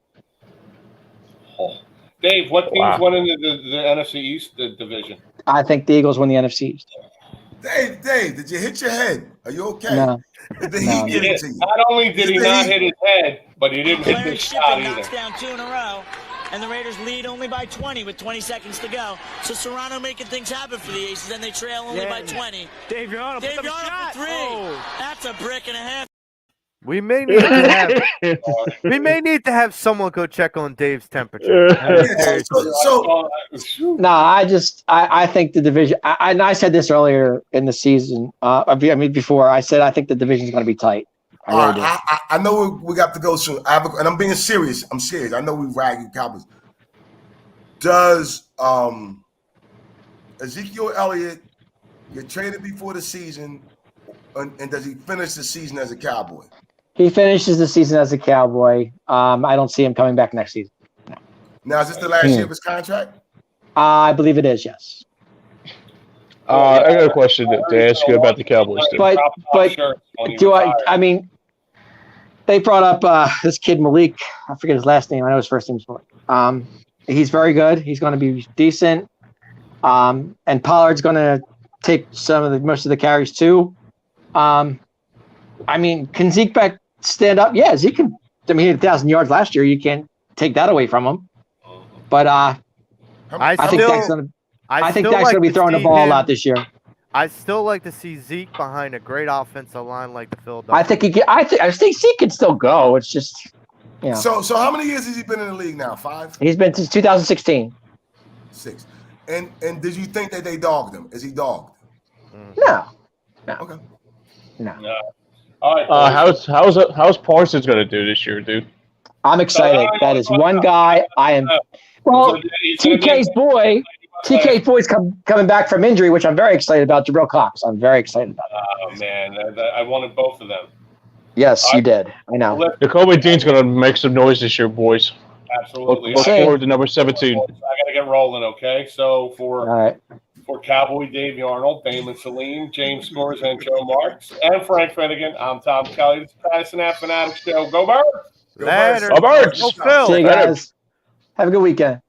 Oh. Dave, what teams won in the NFC East division? I think the Eagles win the NFC East. Dave, did you hit your head? Are you okay? No. Did he get it to you? Not only did he not hit his head, but he didn't hit the shot either. Knocks down 2 in a row, and the Raiders lead only by 20 with 20 seconds to go. So Serrano making things happen for the Aces, and they trail only by 20. Dave Yarnell for 3. Oh. That's a brick and a half. We may need to have someone go check on Dave's temperature. No, I think the division. I said this earlier in the season. Before I said I think the division is going to be tight. I know we got to go soon. And I'm being serious. I'm serious. I know we rag you Cowboys. Does Ezekiel Elliott get traded before the season, and does he finish the season as a Cowboy? He finishes the season as a Cowboy. I don't see him coming back next season. No. Now, is this the last year of his contract? I believe it is, yes. I got a question to ask you about the Cowboys. But they brought up this kid Malik. I forget his last name. I know his first name is Malik. He's very good. He's going to be decent. And Pollard's going to take most of the carries too. Can Zeke back stand up? Yeah, Zeke can. He had 1,000 yards last year. You can't take that away from him. But I think Dak's going to be throwing the ball a lot this year. I still like to see Zeke behind a great offensive line like the Philadelphia. I think Zeke can still go. It's just, So how many years has he been in the league now? 5? He's been since 2016. 6. And did you think that they dogged him? Is he dogged? No. Okay. No. All right. How's Parsons going to do this year, dude? I'm excited. That is one guy I am. Well, TK's boy's coming back from injury, which I'm very excited about. Jabril Cox. I'm very excited about that. Oh man, I wanted both of them. Yes, you did. I know. Jacoby Dean's going to make some noise this year, boys. Absolutely. Look forward to number 17. I got to get rolling, okay? So All right. for Cowboy Davey Arnold, Damon Salim, James Scores, and Joe Marks, and Frank Finnegan, I'm Tom Kelly. This is Pattison Ave Phanatics Show. Go Birds! Later. Go Birds! Go Phil. See you guys. Have a good weekend.